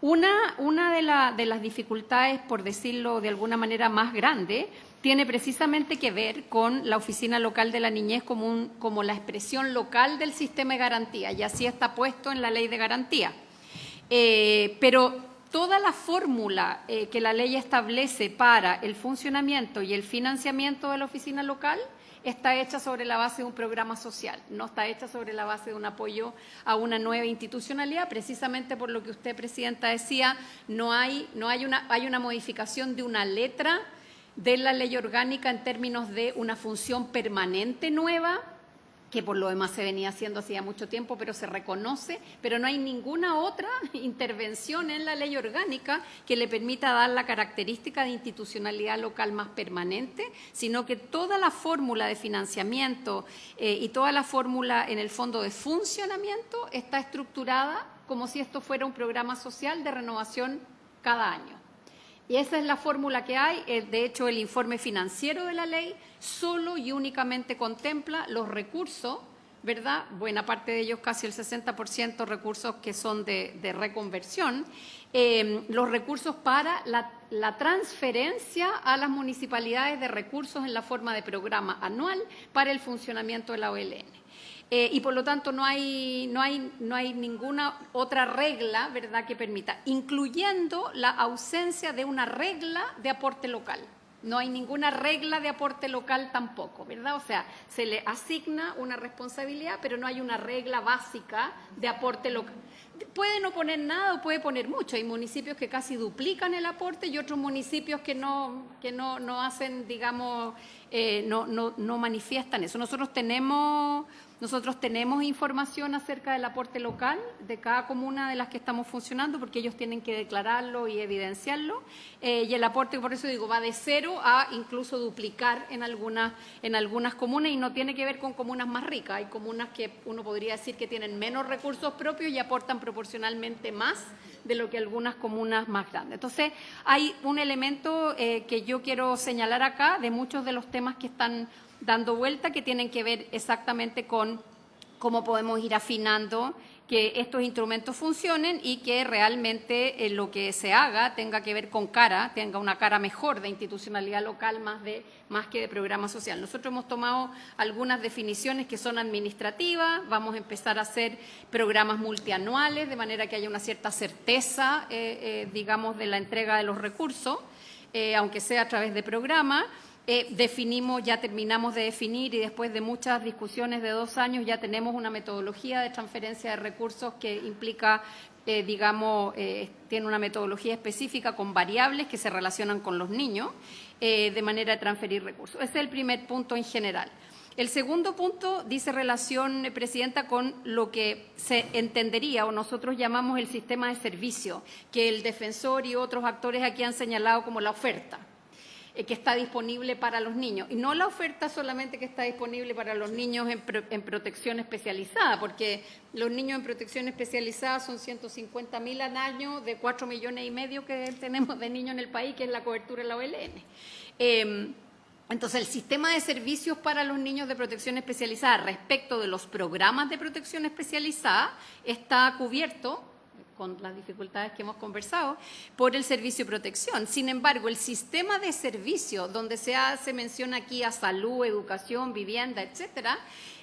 Una de las dificultades, por decirlo de alguna manera más grande, tiene precisamente que ver con la Oficina Local de la Niñez como la expresión local del sistema de garantía, y así está puesto en la ley de garantía. Pero toda la fórmula que la ley establece para el funcionamiento y el financiamiento de la oficina local está hecha sobre la base de un programa social, no está hecha sobre la base de un apoyo a una nueva institucionalidad, precisamente por lo que usted, Presidenta, decía, hay una modificación de una letra de la ley orgánica en términos de una función permanente nueva, que por lo demás se venía haciendo hacía mucho tiempo, pero se reconoce, pero no hay ninguna otra intervención en la ley orgánica que le permita dar la característica de institucionalidad local más permanente, sino que toda la fórmula de financiamiento y toda la fórmula en el fondo de funcionamiento está estructurada como si esto fuera un programa social de renovación cada año. Y esa es la fórmula que hay. De hecho, el informe financiero de la ley solo y únicamente contempla los recursos, ¿verdad? Buena parte de ellos, casi el 60%, recursos que son de reconversión, los recursos para la transferencia a las municipalidades de recursos en la forma de programa anual para el funcionamiento de la OLN. Y por lo tanto no hay ninguna otra regla, ¿verdad?, que permita, incluyendo la ausencia de una regla de aporte local. No hay ninguna regla de aporte local tampoco, ¿verdad? O sea, se le asigna una responsabilidad, pero no hay una regla básica de aporte local. Puede no poner nada o puede poner mucho. Hay municipios que casi duplican el aporte y otros municipios que no hacen, digamos, no manifiestan eso. Nosotros tenemos información acerca del aporte local de cada comuna de las que estamos funcionando, porque ellos tienen que declararlo y evidenciarlo, y el aporte, por eso digo, va de 0 a incluso duplicar en algunas comunas, y no tiene que ver con comunas más ricas. Hay comunas que uno podría decir que tienen menos recursos propios y aportan proporcionalmente más de lo que algunas comunas más grandes. Entonces, hay un elemento que yo quiero señalar acá de muchos de los temas que están dando vuelta, que tienen que ver exactamente con cómo podemos ir afinando que estos instrumentos funcionen y que realmente lo que se haga tenga que ver con tenga una cara mejor de institucionalidad local más que de programa social. Nosotros hemos tomado algunas definiciones que son administrativas, vamos a empezar a hacer programas multianuales, de manera que haya una cierta certeza, digamos, de la entrega de los recursos, aunque sea a través de programas. Ya terminamos de definir, y después de muchas discusiones de 2 años ya tenemos una metodología de transferencia de recursos que implica, tiene una metodología específica con variables que se relacionan con los niños, de manera de transferir recursos. Ese es el primer punto en general. El segundo punto dice relación, Presidenta, con lo que se entendería o nosotros llamamos el sistema de servicio, que el defensor y otros actores aquí han señalado como la oferta que está disponible para los niños. Y no la oferta solamente que está disponible para los niños en protección especializada, porque los niños en protección especializada son 150.000 al año de 4,5 millones que tenemos de niños en el país, que es la cobertura de la OLN. Entonces, el sistema de servicios para los niños de protección especializada respecto de los programas de protección especializada está cubierto, con las dificultades que hemos conversado, por el servicio de protección. Sin embargo, el sistema de servicio, donde se hace mención aquí a salud, educación, vivienda, etcétera,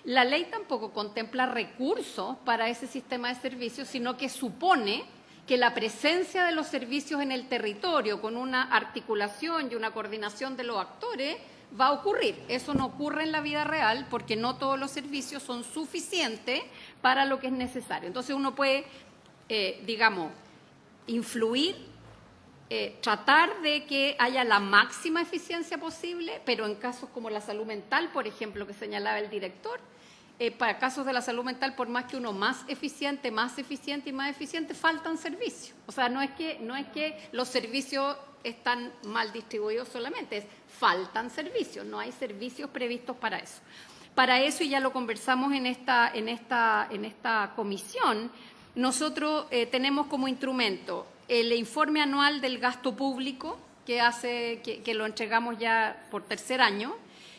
la ley tampoco contempla recursos para ese sistema de servicios, sino que supone que la presencia de los servicios en el territorio, con una articulación y una coordinación de los actores, va a ocurrir. Eso no ocurre en la vida real, porque no todos los servicios son suficientes para lo que es necesario. Entonces, uno puede influir, tratar de que haya la máxima eficiencia posible, pero en casos como la salud mental, por ejemplo, que señalaba el director, para casos de la salud mental, por más que uno más eficiente y más eficiente, faltan servicios. O sea, no es que los servicios están mal distribuidos solamente, faltan servicios, no hay servicios previstos para eso. Para eso, y ya lo conversamos en esta comisión, nosotros tenemos como instrumento el informe anual del gasto público que lo entregamos ya por tercer año,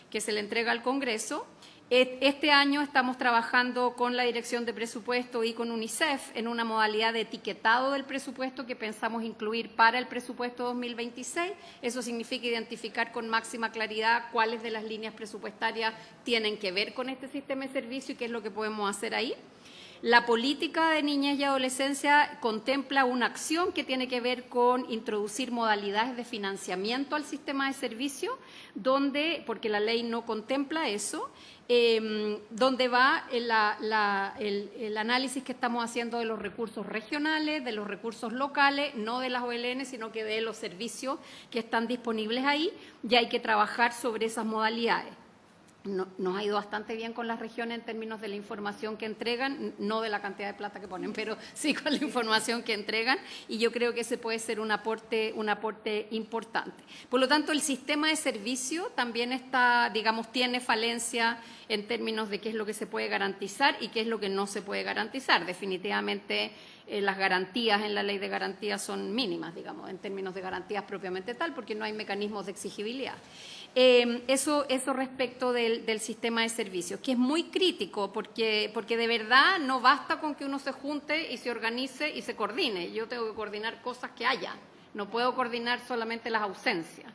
que se le entrega al Congreso. Este año estamos trabajando con la Dirección de Presupuesto y con UNICEF en una modalidad de etiquetado del presupuesto que pensamos incluir para el presupuesto 2026. Eso significa identificar con máxima claridad cuáles de las líneas presupuestarias tienen que ver con este sistema de servicio y qué es lo que podemos hacer ahí. La política de niñez y adolescencia contempla una acción que tiene que ver con introducir modalidades de financiamiento al sistema de servicio, porque la ley no contempla eso, donde va el análisis que estamos haciendo de los recursos regionales, de los recursos locales, no de las OLN, sino que de los servicios que están disponibles ahí, y hay que trabajar sobre esas modalidades. Nos ha ido bastante bien con las regiones en términos de la información que entregan, no de la cantidad de plata que ponen, pero sí con la información que entregan, y yo creo que ese puede ser un aporte importante. Por lo tanto, el sistema de servicio también tiene falencia en términos de qué es lo que se puede garantizar y qué es lo que no se puede garantizar. Definitivamente las garantías en la ley de garantías son mínimas, en términos de garantías propiamente tal, porque no hay mecanismos de exigibilidad. Eso respecto del sistema de servicios, que es muy crítico porque de verdad no basta con que uno se junte y se organice y se coordine. Yo tengo que coordinar cosas que haya, no puedo coordinar solamente las ausencias.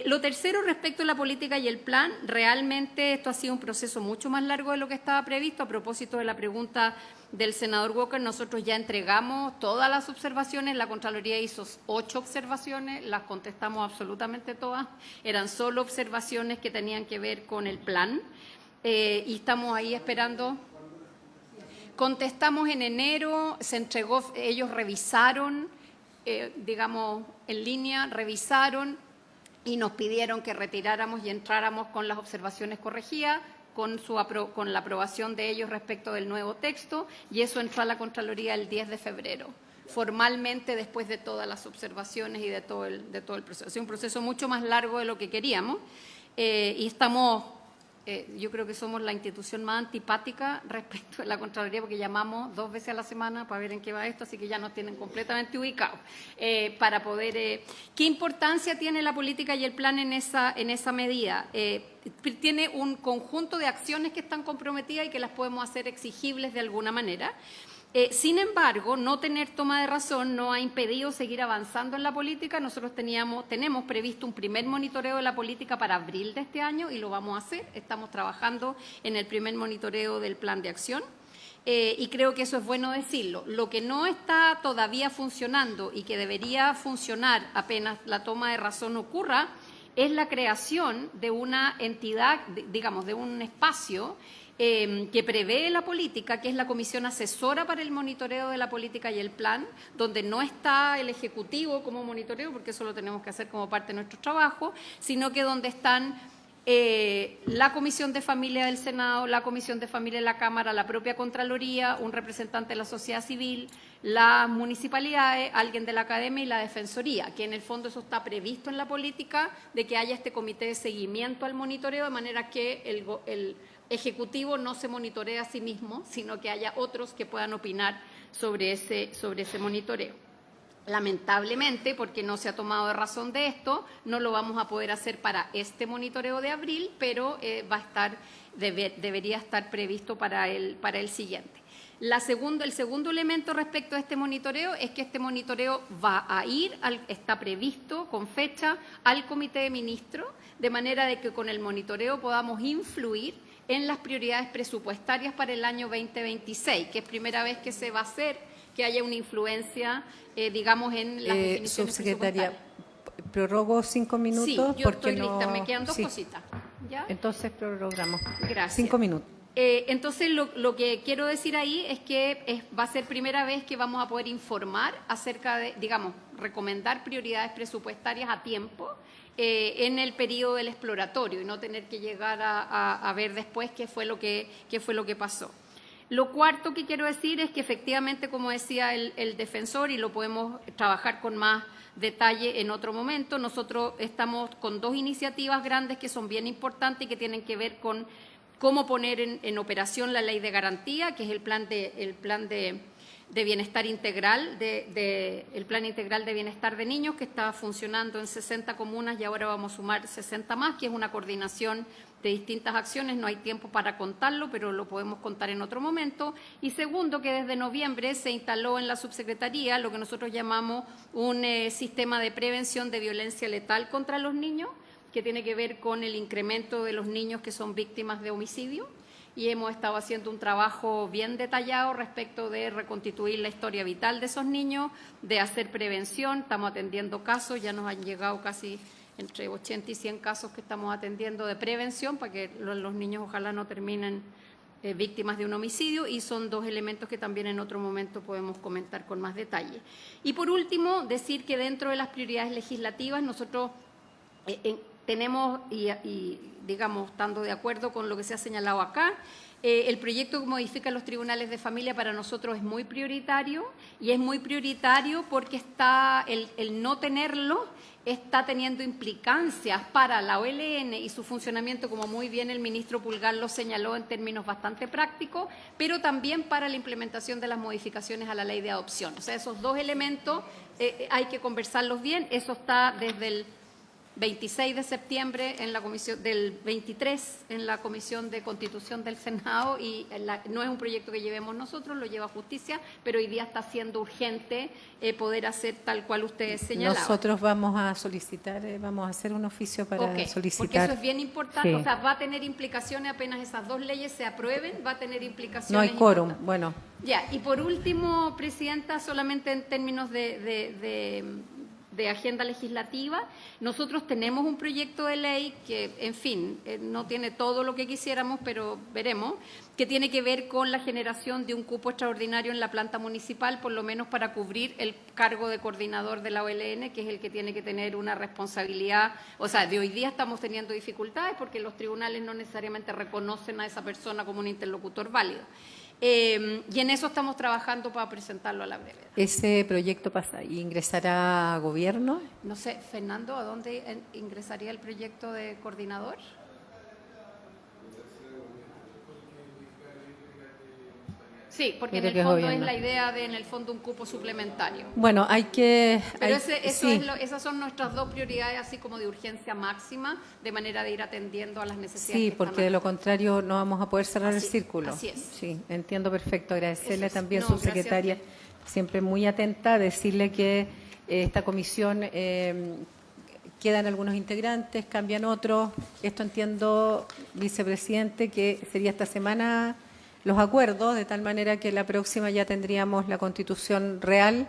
Lo tercero, respecto a la política y el plan, realmente esto ha sido un proceso mucho más largo de lo que estaba previsto. A propósito de la pregunta del senador Walker, nosotros ya entregamos todas las observaciones, la Contraloría hizo 8 observaciones, las contestamos absolutamente todas, eran solo observaciones que tenían que ver con el plan, y estamos ahí esperando. Contestamos en enero, se entregó, ellos revisaron, en línea, revisaron, y nos pidieron que retiráramos y entráramos con las observaciones corregidas, con la aprobación de ellos respecto del nuevo texto, y eso entró a la Contraloría el 10 de febrero, formalmente después de todas las observaciones y de todo el proceso. Ha sido un proceso mucho más largo de lo que queríamos, y estamos... yo creo que somos la institución más antipática respecto a la Contraloría, porque llamamos 2 veces a la semana para ver en qué va esto, así que ya nos tienen completamente ubicados para poder... ¿Qué importancia tiene la política y el plan en esa medida? Tiene un conjunto de acciones que están comprometidas y que las podemos hacer exigibles de alguna manera. Sin embargo, no tener toma de razón no ha impedido seguir avanzando en la política. Nosotros tenemos previsto un primer monitoreo de la política para abril de este año y lo vamos a hacer. Estamos trabajando en el primer monitoreo del plan de acción y creo que eso es bueno decirlo. Lo que no está todavía funcionando y que debería funcionar apenas la toma de razón ocurra es la creación de una entidad, de un espacio que prevé la política, que es la Comisión Asesora para el Monitoreo de la Política y el Plan, donde no está el Ejecutivo como monitoreo, porque eso lo tenemos que hacer como parte de nuestro trabajo, sino que donde están la Comisión de Familia del Senado, la Comisión de Familia de la Cámara, la propia Contraloría, un representante de la sociedad civil, las municipalidades, alguien de la Academia y la Defensoría, que en el fondo eso está previsto en la política, de que haya este comité de seguimiento al monitoreo, de manera que el Ejecutivo no se monitorea a sí mismo, sino que haya otros que puedan opinar sobre ese monitoreo. Lamentablemente, porque no se ha tomado razón de esto, no lo vamos a poder hacer para este monitoreo de abril, pero debería estar previsto para el siguiente. El segundo elemento respecto a este monitoreo es que este monitoreo va a está previsto con fecha al Comité de Ministros, de manera de que con el monitoreo podamos influir en las prioridades presupuestarias para el año 2026, que es primera vez que se va a hacer, que haya una influencia, en las definiciones subsecretaria, presupuestarias. prorrogo 5 minutos. Sí, yo porque estoy lista, me quedan 2 sí. cositas. ¿Ya? Entonces prorrogamos. Gracias. 5 minutos. Entonces, lo que quiero decir ahí es que va a ser primera vez que vamos a poder informar acerca de, recomendar prioridades presupuestarias a tiempo en el periodo del exploratorio y no tener que llegar a ver después qué fue lo que pasó. Lo cuarto que quiero decir es que efectivamente, como decía el defensor, y lo podemos trabajar con más detalle en otro momento, nosotros estamos con 2 iniciativas grandes que son bien importantes y que tienen que ver con cómo poner en operación la ley de garantía, que es el plan de bienestar integral, el plan integral de bienestar de niños, que está funcionando en 60 comunas y ahora vamos a sumar 60 más, que es una coordinación de distintas acciones. No hay tiempo para contarlo, pero lo podemos contar en otro momento. Y segundo, que desde noviembre se instaló en la subsecretaría lo que nosotros llamamos un sistema de prevención de violencia letal contra los niños, que tiene que ver con el incremento de los niños que son víctimas de homicidio. Y hemos estado haciendo un trabajo bien detallado respecto de reconstituir la historia vital de esos niños, de hacer prevención. Estamos atendiendo casos, ya nos han llegado casi entre 80 y 100 casos que estamos atendiendo de prevención para que los niños ojalá no terminen víctimas de un homicidio, y son 2 elementos que también en otro momento podemos comentar con más detalle. Y por último, decir que dentro de las prioridades legislativas nosotros tenemos, y digamos, estando de acuerdo con lo que se ha señalado acá, el proyecto que modifica los tribunales de familia para nosotros es muy prioritario, y es muy prioritario porque está el no tenerlo está teniendo implicancias para la OLN y su funcionamiento, como muy bien el ministro Pulgar lo señaló en términos bastante prácticos, pero también para la implementación de las modificaciones a la ley de adopción. O sea, esos 2 elementos hay que conversarlos bien. Eso está desde el 26 de septiembre en la comisión, del 23 en la Comisión de Constitución del Senado, y no es un proyecto que llevemos nosotros, lo lleva Justicia, pero hoy día está siendo urgente poder hacer tal cual ustedes señalaban. Nosotros vamos a solicitar, vamos a hacer un oficio para solicitar. Porque eso es bien importante, Sí. O sea, va a tener implicaciones apenas esas 2 leyes se aprueben, va a tener implicaciones. No hay quórum, importantes. bueno. Ya, y por último, Presidenta, solamente en términos de agenda legislativa, nosotros tenemos un proyecto de ley que, en fin, no tiene todo lo que quisiéramos, pero veremos, que tiene que ver con la generación de un cupo extraordinario en la planta municipal, por lo menos para cubrir el cargo de coordinador de la OLN, que es el que tiene que tener una responsabilidad. O sea, de hoy día estamos teniendo dificultades porque los tribunales no necesariamente reconocen a esa persona como un interlocutor válido. Y en eso estamos trabajando para presentarlo a la brevedad. ¿Ese proyecto pasa y ingresará a gobierno? No sé, Fernando, ¿a dónde ingresaría el proyecto de coordinador? Sí, porque Mire en que el es fondo es gobierno. la idea de, en el fondo, un cupo suplementario. Bueno, hay que... Pero sí. esas son nuestras 2 prioridades, así como de urgencia máxima, de manera de ir atendiendo a las necesidades. Sí, que están porque de lo contrario no vamos a poder cerrar el Así- círculo. así es. Sí, entiendo perfecto. Agradecerle Eso es. también, No, subsecretaria, gracias a siempre muy atenta, decirle que esta comisión quedan algunos integrantes, cambian otros. Esto entiendo, vicepresidente, que sería esta semana los acuerdos, de tal manera que la próxima ya tendríamos la Constitución real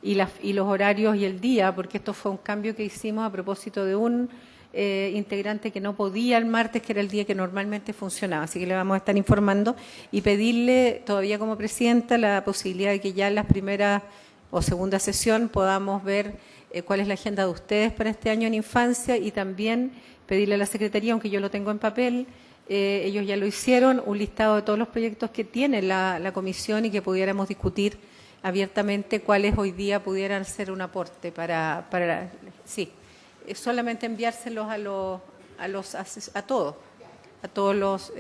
y los horarios y el día, porque esto fue un cambio que hicimos a propósito de un integrante que no podía el martes, que era el día que normalmente funcionaba. Así que le vamos a estar informando y pedirle todavía como presidenta la posibilidad de que ya en las primeras o segunda sesión podamos ver cuál es la agenda de ustedes para este año en infancia, y también pedirle a la Secretaría, aunque yo lo tengo en papel, ellos ya lo hicieron, un listado de todos los proyectos que tiene la comisión y que pudiéramos discutir abiertamente cuáles hoy día pudieran ser un aporte para sí, solamente enviárselos a todos los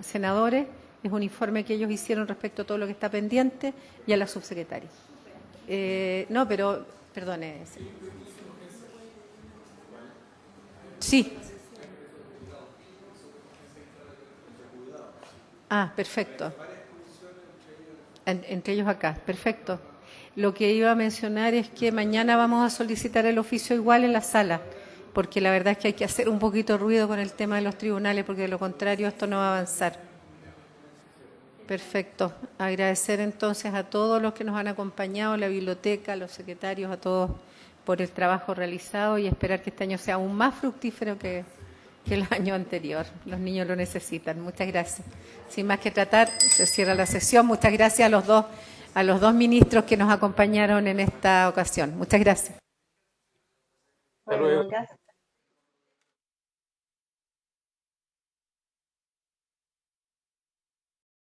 senadores. Es un informe que ellos hicieron respecto a todo lo que está pendiente, y a la subsecretaria. No, pero, perdone. Sí. Ah, perfecto. Entre ellos acá, perfecto. Lo que iba a mencionar es que mañana vamos a solicitar el oficio igual en la sala, porque la verdad es que hay que hacer un poquito de ruido con el tema de los tribunales, porque de lo contrario esto no va a avanzar. Perfecto. Agradecer entonces a todos los que nos han acompañado, la biblioteca, a los secretarios, a todos por el trabajo realizado, y esperar que este año sea aún más fructífero que el año anterior. Los niños lo necesitan. Muchas gracias. Sin más que tratar, se cierra la sesión. Muchas gracias a los dos ministros que nos acompañaron en esta ocasión. Muchas gracias. Bueno, gracias.